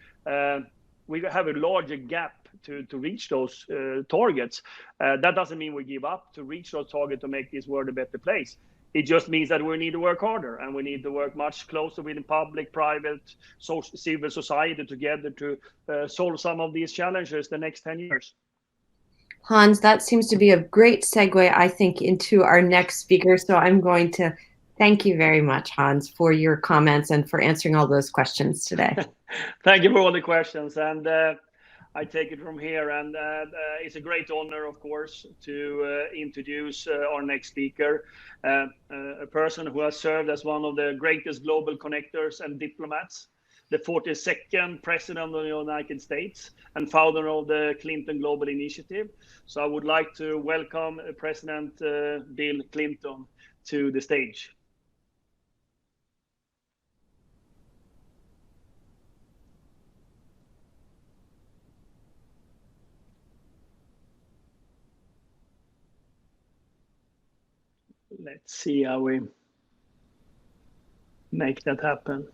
we have a larger gap to reach those targets. That doesn't mean we give up. To reach those targets to make this world a better place, it just means that we need to work harder, and we need to work much closer with the public, private, civil society together to solve some of these challenges the next 10 years. Hans, that seems to be a great segue, I think, into our next speaker. So I'm going to thank you very much, Hans, for your comments and for answering all those questions today. Thank you for all the questions. And I take it from here. And it's a great honor, of course, to introduce our next speaker, a person who has served as one of the greatest global connectors and diplomats, the 42nd President of the United States and founder of the Clinton Global Initiative. So I would like to welcome President Bill Clinton to the stage. Let's see how we make that happen.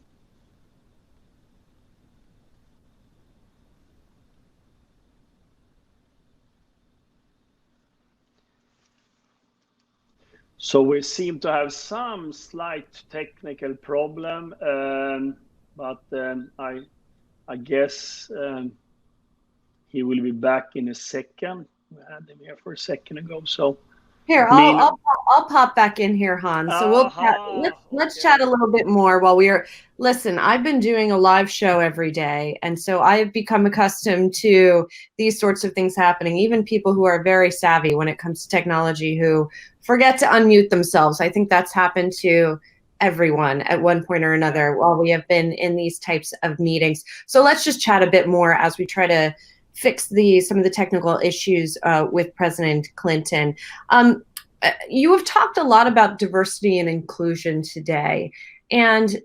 So we seem to have some slight technical problem, but I guess he will be back in a second. We had him here for a second ago, so Here, Mean, I'll pop back in here, Hans. So we'll chat. aha, Let's chat okay. a little bit more while we are. Listen, I've been doing a live show every day, and so I've become accustomed to these sorts of things happening. Even people who are very savvy when it comes to technology who forget to unmute themselves. I think that's happened to everyone at one point or Yeah. another while we have been in these types of meetings. So let's just chat a bit more as we try to fix some of the technical issues with President Clinton. Um, you have talked a lot about diversity and inclusion today, and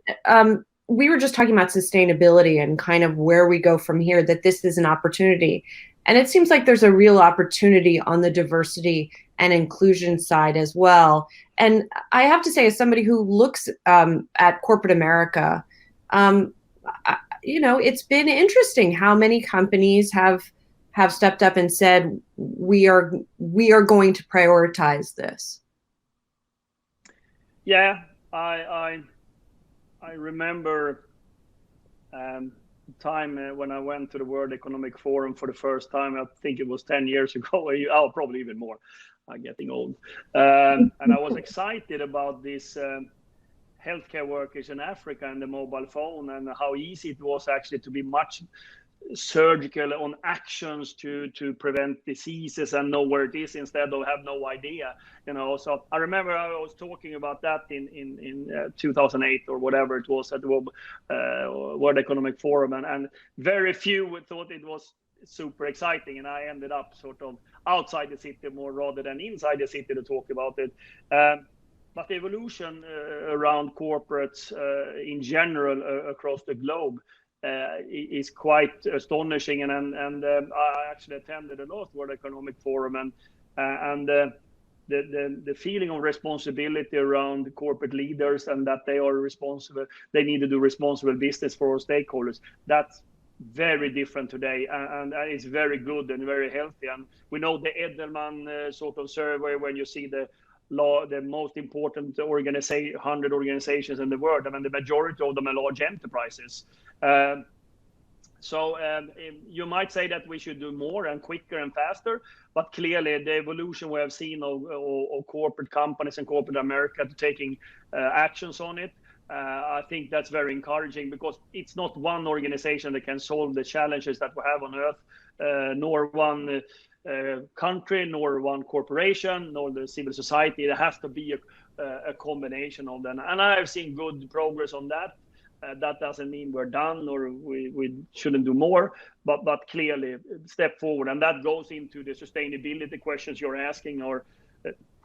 we were just talking about sustainability and kind of where we go from here, that this is an opportunity. And it seems like there's a real opportunity on the diversity and inclusion side as well. And I have to say, as somebody who looks at corporate America, um, it's been interesting how many companies have stepped up and said we are going to prioritize this. Yeah, I remember time when I went to the World Economic Forum for the first time. I think it was 10 years ago. Oh, probably even more. I'm getting old. And I was excited about this healthcare workers in Africa and the mobile phone, and how easy it was actually to be much surgical on actions to prevent diseases and know where it is instead of have no idea. So I remember I was talking about that in 2008 or whatever it was at the World Economic Forum, and very few thought it was super exciting, and I ended up sort of outside the city more rather than inside the city to talk about it. But the evolution around corporates in general across the globe is quite astonishing, and I actually attended the last World Economic Forum, and the feeling of responsibility around corporate leaders, and that they are responsible, they need to do responsible business for all stakeholders. That's very different today, and it's very good and very healthy. And we know the Edelman sort of survey, when you see the most important 100 organizations in the world. I mean, the majority of them are large enterprises. So you might say that we should do more and quicker and faster, but clearly the evolution we have seen of corporate companies and corporate America taking actions on it, I think that's very encouraging, because it's not one organization that can solve the challenges that we have on Earth, nor one country, nor one corporation, nor the civil society. There has to be a combination of them, and I have seen good progress on that. That doesn't mean we're done or we shouldn't do more, but clearly step forward. And that goes into the sustainability questions you're asking, or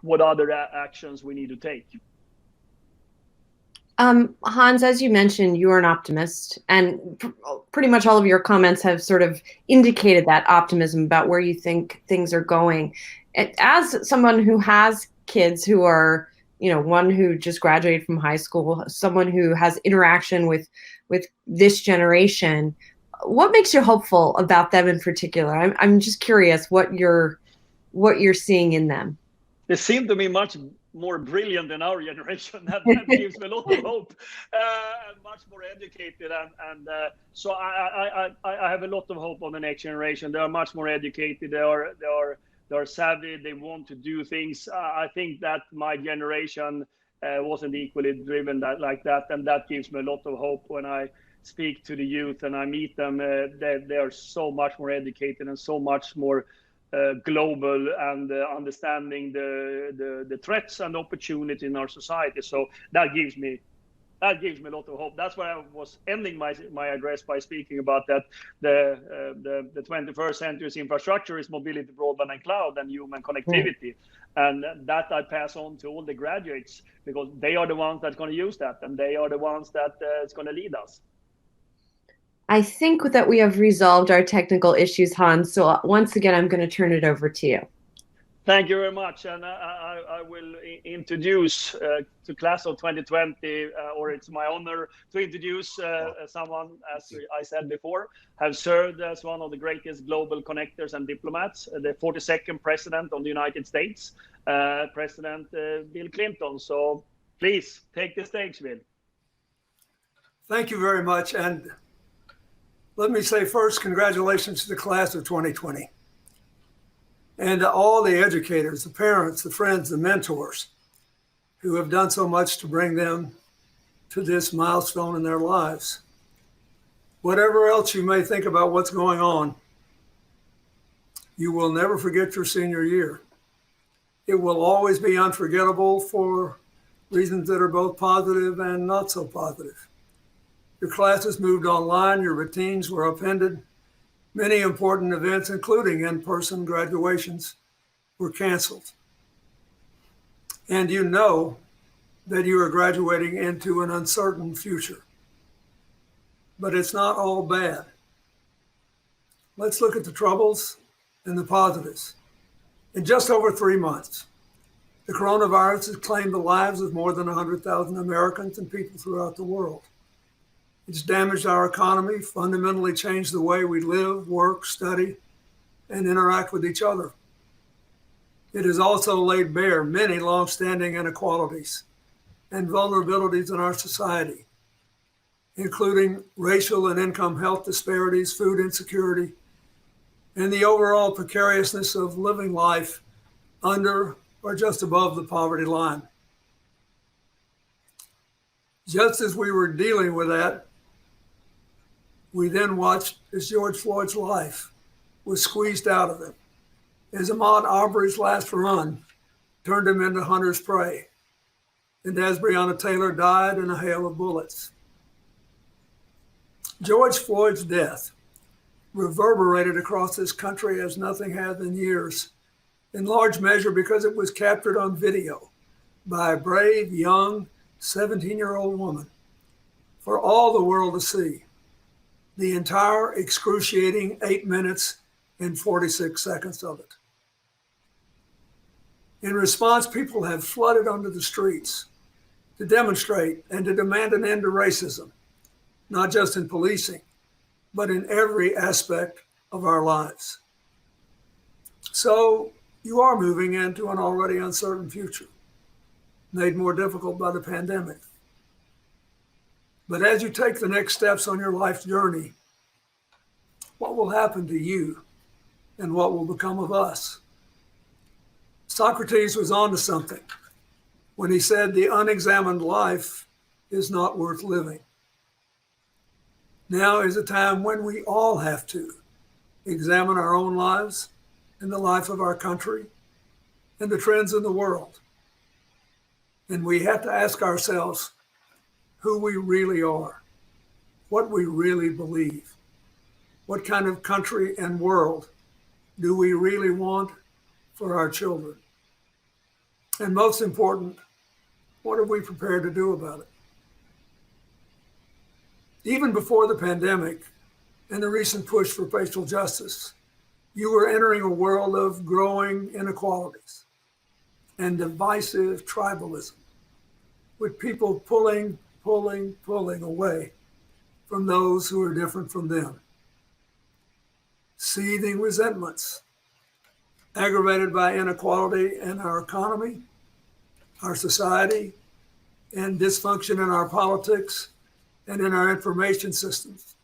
what other actions we need to take. Hans, as you mentioned, you are an optimist, and pretty much all of your comments have sort of indicated that optimism about where you think things are going. As someone who has kids who are, one who just graduated from high school, someone who has interaction with this generation, what makes you hopeful about them in particular? I'm just curious what you're seeing in them. They seem to be much more brilliant than our generation. That gives me a lot of hope, and much more educated. And so I have a lot of hope on the next generation. They are much more educated. They are savvy. They want to do things. I think that my generation wasn't equally driven like that, and that gives me a lot of hope when I speak to the youth and I meet them. They are so much more educated and so much more global, and understanding the threats and opportunity in our society. So that gives me a lot of hope. That's why I was ending my address by speaking about that the 21st century's infrastructure is mobility, broadband, and cloud, and human connectivity. And that I pass on to all the graduates, because they are the ones that's going to use that, and they are the ones that it's going to lead us. I think that we have resolved our technical issues, Hans. So once again, I'm going to turn it over to you. Thank you very much. And I will introduce to class of 2020, or it's my honor to introduce someone, as I said before, have served as one of the greatest global connectors and diplomats, the 42nd President of the United States, President Bill Clinton. So please take the stage, Bill. Thank you very much. And let me say first, congratulations to the class of 2020. and to all the educators, the parents, the friends, the mentors who have done so much to bring them to this milestone in their lives. Whatever else you may think about what's going on, you will never forget your senior year. It will always be unforgettable for reasons that are both positive and not so positive. Your classes moved online, your routines were upended. Many important events, including in-person graduations, were canceled. And you know that you are graduating into an uncertain future. But it's not all bad. Let's look at the troubles and the positives. In just over 3 months, the coronavirus has claimed the lives of more than 100,000 Americans and people throughout the world. It's damaged our economy, fundamentally changed the way we live, work, study, and interact with each other. It has also laid bare many longstanding inequalities and vulnerabilities in our society, including racial and income health disparities, food insecurity, and the overall precariousness of living life under or just above the poverty line. Just as we were dealing with that, we then watched as George Floyd's life was squeezed out of him, as Ahmaud Arbery's last run turned him into hunter's prey, and as Breonna Taylor died in a hail of bullets. George Floyd's death reverberated across this country as nothing has in years, in large measure because it was captured on video by a brave, young, 17-year-old woman for all the world to see. The entire excruciating 8 minutes and 46 seconds of it. In response, people have flooded onto the streets to demonstrate and to demand an end to racism, not just in policing, but in every aspect of our lives. So you are moving into an already uncertain future, made more difficult by the pandemic. But as you take the next steps on your life journey, what will happen to you and what will become of us? Socrates was onto something when he said the unexamined life is not worth living. Now is a time when we all have to examine our own lives and the life of our country and the trends in the world. And we have to ask ourselves who we really are, what we really believe, what kind of country and world do we really want for our children? And most important, what are we prepared to do about it? Even before the pandemic and the recent push for racial justice, you were entering a world of growing inequalities and divisive tribalism, with people pulling away from those who are different from them. Seething resentments, aggravated by inequality in our economy, our society, and dysfunction in our politics and in our information systems,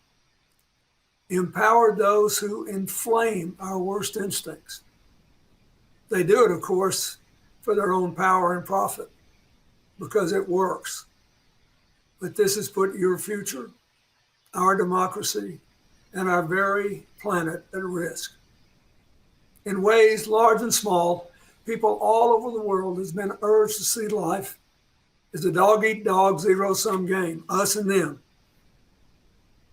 empowered those who inflame our worst instincts. They do it, of course, for their own power and profit, because it works. But this has put your future, our democracy, and our very planet at risk. In ways large and small, people all over the world has been urged to see life as a dog-eat-dog zero-sum game, us and them.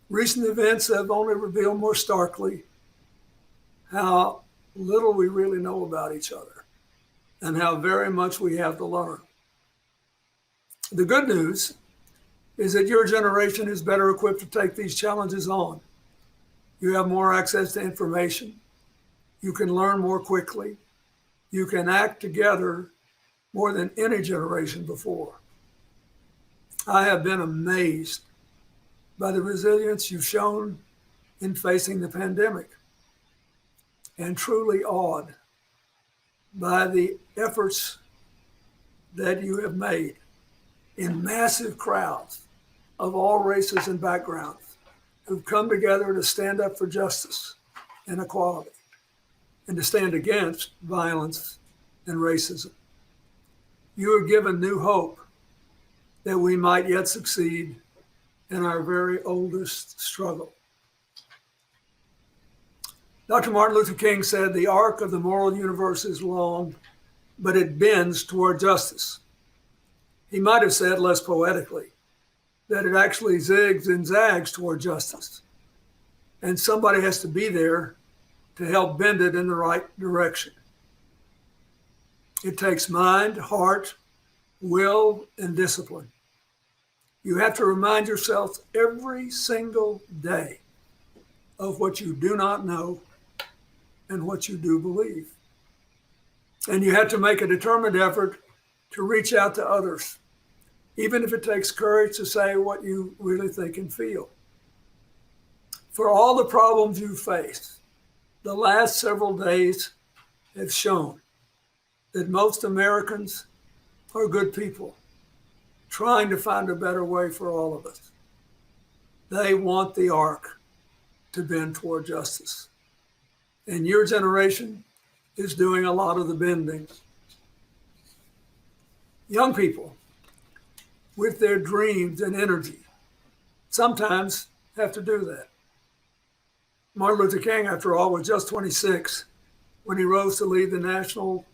Recent events have only revealed more starkly how little we really know about each other and how very much we have to learn. The good news is that your generation is better equipped to take these challenges on. You have more access to information. You can learn more quickly. You can act together more than any generation before. I have been amazed by the resilience you've shown in facing the pandemic, and truly awed by the efforts that you have made in massive crowds of all races and backgrounds who've come together to stand up for justice and equality. and to stand against violence and racism. You are given new hope that we might yet succeed in our very oldest struggle. Dr. Martin Luther King said, "The arc of the moral universe is long, but it bends toward justice." He might have said less poetically that it actually zigs and zags toward justice. And somebody has to be there to help bend it in the right direction. It takes mind, heart, will, and discipline. You have to remind yourself every single day of what you do not know and what you do believe. And you have to make a determined effort to reach out to others, even if it takes courage to say what you really think and feel. For all the problems you face, the last several days have shown that most Americans are good people trying to find a better way for all of us. They want the arc to bend toward justice. And your generation is doing a lot of the bending. Young people with their dreams and energy sometimes have to do that. Martin Luther King, after all, was just 26 when he rose to lead the national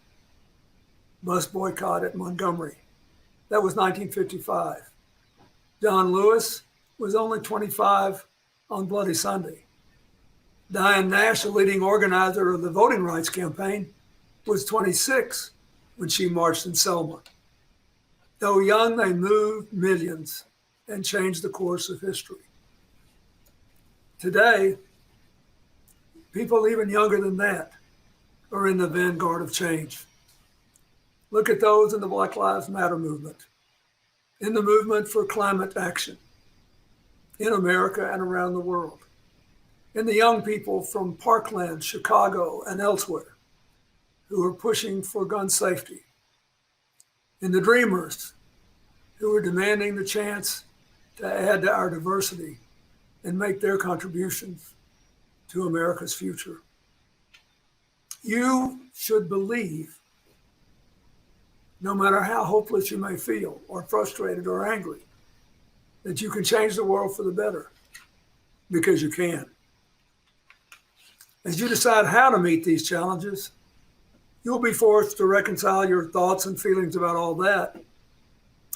bus boycott at Montgomery. That was 1955. John Lewis was only 25 on Bloody Sunday. Diane Nash, the leading organizer of the voting rights campaign, was 26 when she marched in Selma. Though young, they moved millions and changed the course of history. Today, people even younger than that are in the vanguard of change. Look at those in the Black Lives Matter movement, in the movement for climate action in America and around the world, in the young people from Parkland, Chicago, and elsewhere who are pushing for gun safety, in the dreamers who are demanding the chance to add to our diversity and make their contributions to America's future. You should believe, no matter how hopeless you may feel, or frustrated or angry, that you can change the world for the better, because you can. As you decide how to meet these challenges, you'll be forced to reconcile your thoughts and feelings about all that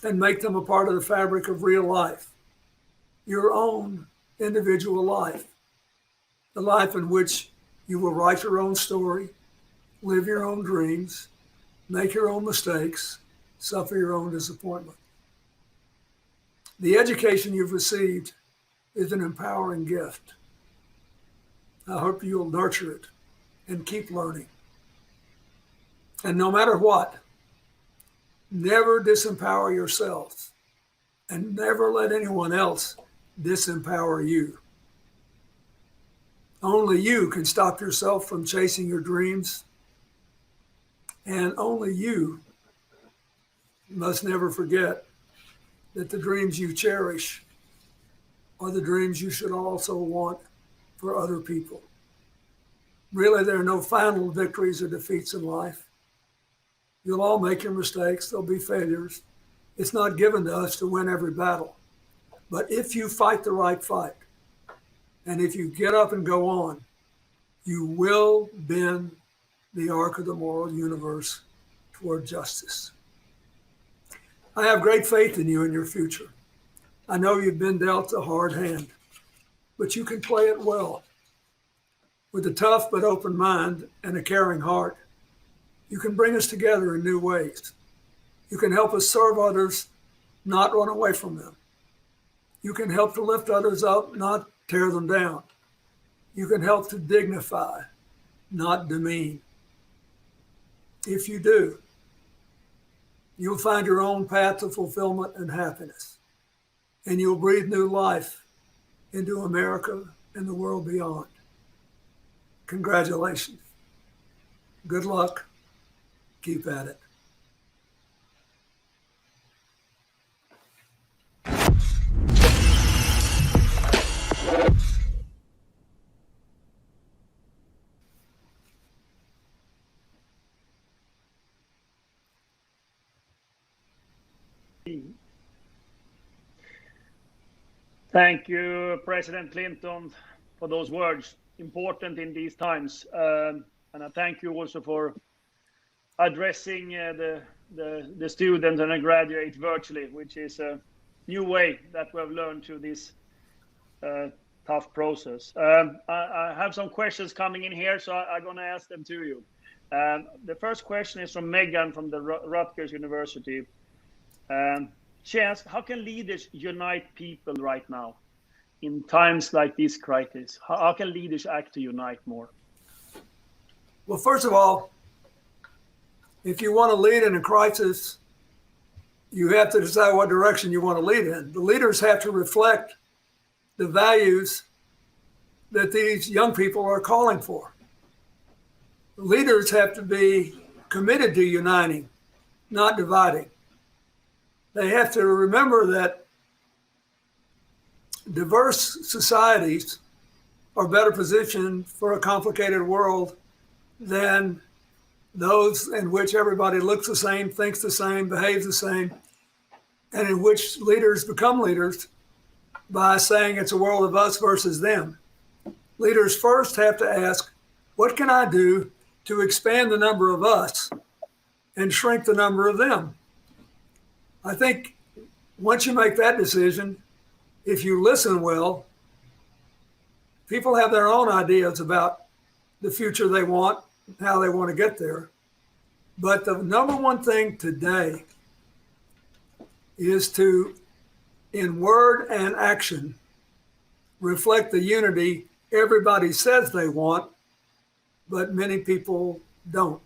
and make them a part of the fabric of real life, your own individual life, the life in which you will write your own story, live your own dreams, make your own mistakes, suffer your own disappointment. The education you've received is an empowering gift. I hope you'll nurture it and keep learning. And no matter what, never disempower yourself and never let anyone else disempower you. Only you can stop yourself from chasing your dreams, and only you must never forget that the dreams you cherish are the dreams you should also want for other people. Really, there are no final victories or defeats in life. You'll all make your mistakes. There'll be failures. It's not given to us to win every battle. But if you fight the right fight, and if you get up and go on, you will bend the arc of the moral universe toward justice. I have great faith in you and your future. I know you've been dealt a hard hand, but you can play it well. With a tough but open mind and a caring heart, you can bring us together in new ways. You can help us serve others, not run away from them. You can help to lift others up, not tear them down. You can help to dignify, not demean. If you do, you'll find your own path to fulfillment and happiness, and you'll breathe new life into America and the world beyond. Congratulations. Good luck. Keep at it. Thank you, President Clinton, for those words. Important in these times. And I thank you also for addressing the students and the graduate virtually, which is a new way that we have learned through this tough process. I have some questions coming in here, so I'm going to ask them to you. The first question is from Megan from the Rutgers University. She asks, how can leaders unite people right now in times like this crisis? How can leaders act to unite more? Well, first of all, if you want to lead in a crisis, you have to decide what direction you want to lead in. The leaders have to reflect the values that these young people are calling for. The leaders have to be committed to uniting, not dividing. They have to remember that diverse societies are better positioned for a complicated world than those in which everybody looks the same, thinks the same, behaves the same, and in which leaders become leaders by saying it's a world of us versus them. Leaders first have to ask, what can I do to expand the number of us and shrink the number of them? I think once you make that decision, if you listen well, people have their own ideas about the future they want, how they want to get there. But the number one thing today is to, in word and action, reflect the unity everybody says they want, but many people don't.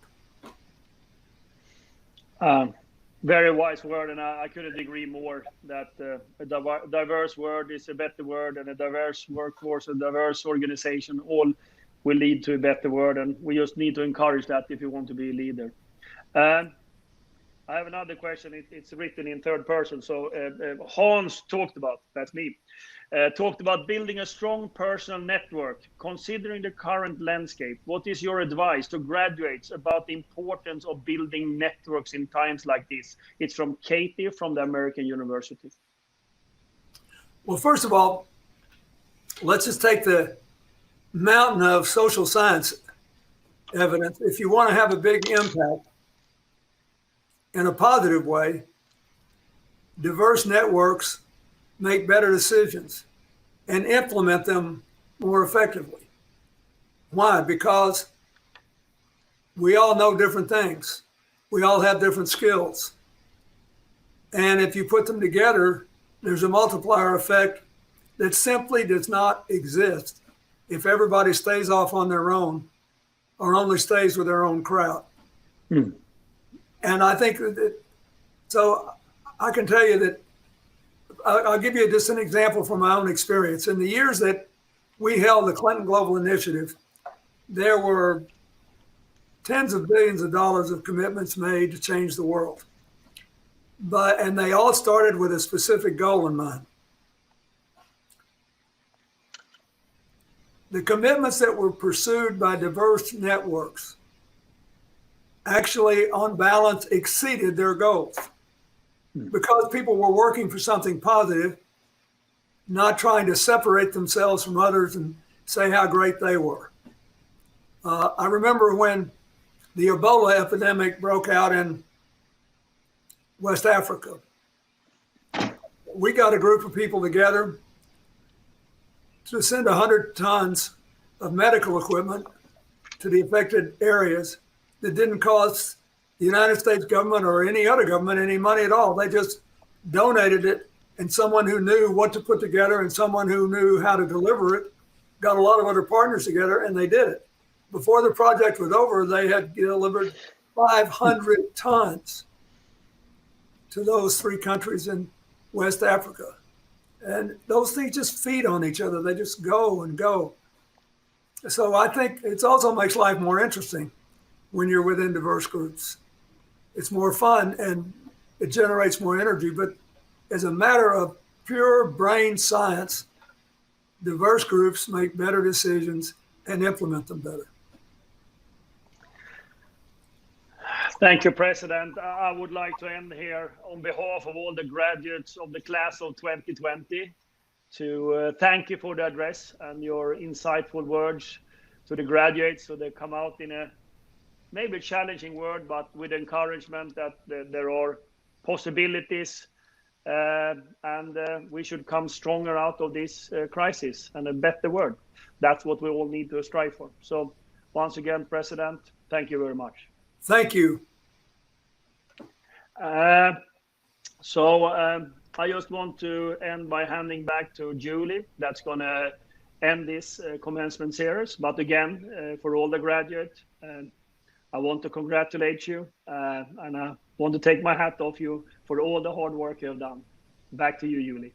Very wise word, and I couldn't agree more that a diverse word is a better word, and a diverse workforce, a diverse organization, all will lead to a better word, and we just need to encourage that if you want to be a leader. I have another question. It's written in third person. So Hans talked about, that's me, talked about building a strong personal network. Considering the current landscape, what is your advice to graduates about the importance of building networks in times like this? It's from Katie from the American University. Well, first of all, let's just take the mountain of social science evidence. If you want to have a big impact in a positive way, diverse networks make better decisions and implement them more effectively. Why? Because we all know different things. We all have different skills. And if you put them together, there's a multiplier effect that simply does not exist if everybody stays off on their own or only stays with their own crowd. And I think that, so I can tell you that, I'll give you just an example from my own experience. In the years that we held the Clinton Global Initiative, there were tens of billions of dollars of commitments made to change the world. And they all started with a specific goal in mind. The commitments that were pursued by diverse networks actually, on balance, exceeded their goals because people were working for something positive, not trying to separate themselves from others and say how great they were. I remember when the Ebola epidemic broke out in West Africa. We got a group of people together to send 100 tons of medical equipment to the affected areas that didn't cost the United States government or any other government any money at all. They just donated it, and someone who knew what to put together and someone who knew how to deliver it got a lot of other partners together, and they did it. Before the project was over, they had delivered 500 tons to those 3 countries in West Africa. And those things just feed on each other. They just go and go. So I think it also makes life more interesting when you're within diverse groups. It's more fun and it generates more energy. But as a matter of pure brain science, diverse groups make better decisions and implement them better. Thank you, President. I would like to end here on behalf of all the graduates of the class of 2020. to thank you for the address and your insightful words to the graduates, so they come out in a maybe challenging world, but with encouragement that there are possibilities, and we should come stronger out of this crisis and a better world. That's what we all need to strive for. So once again, President, thank you very much. Thank you. I just want to end by handing back to Julie. That's going to end this commencement series. But again, for all the graduates, I want to congratulate you, and I want to take my hat off you for all the hard work you have done. Back to you, Julie.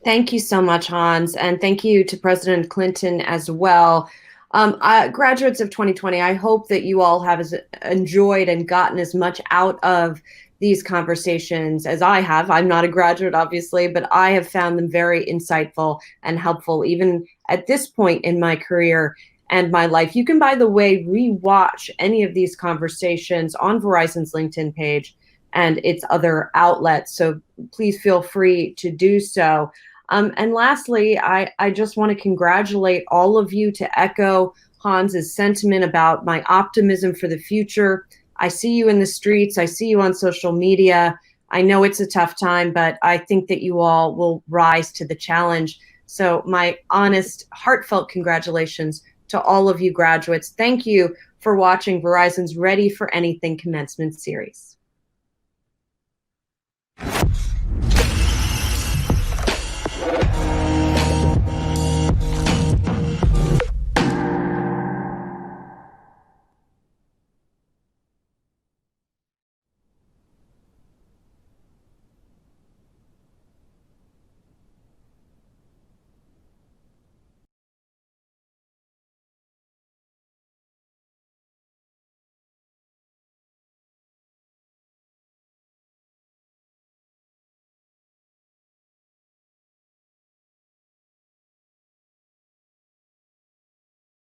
Thank you so much, Hans, and thank you to President Clinton as well. Graduates of 2020, I hope that you all have enjoyed and gotten as much out of these conversations as I have. I'm not a graduate, obviously, but I have found them very insightful and helpful, even at this point in my career and my life. You can, by the way, rewatch any of these conversations on Verizon's LinkedIn page and its other outlets. So please feel free to do so. And lastly, I just want to congratulate all of you, to echo Hans's sentiment about my optimism for the future. I see you in the streets. I see you on social media. I know it's a tough time, but I think that you all will rise to the challenge. So my honest, heartfelt congratulations to all of you graduates. Thank you for watching Verizon's Ready for Anything commencement series.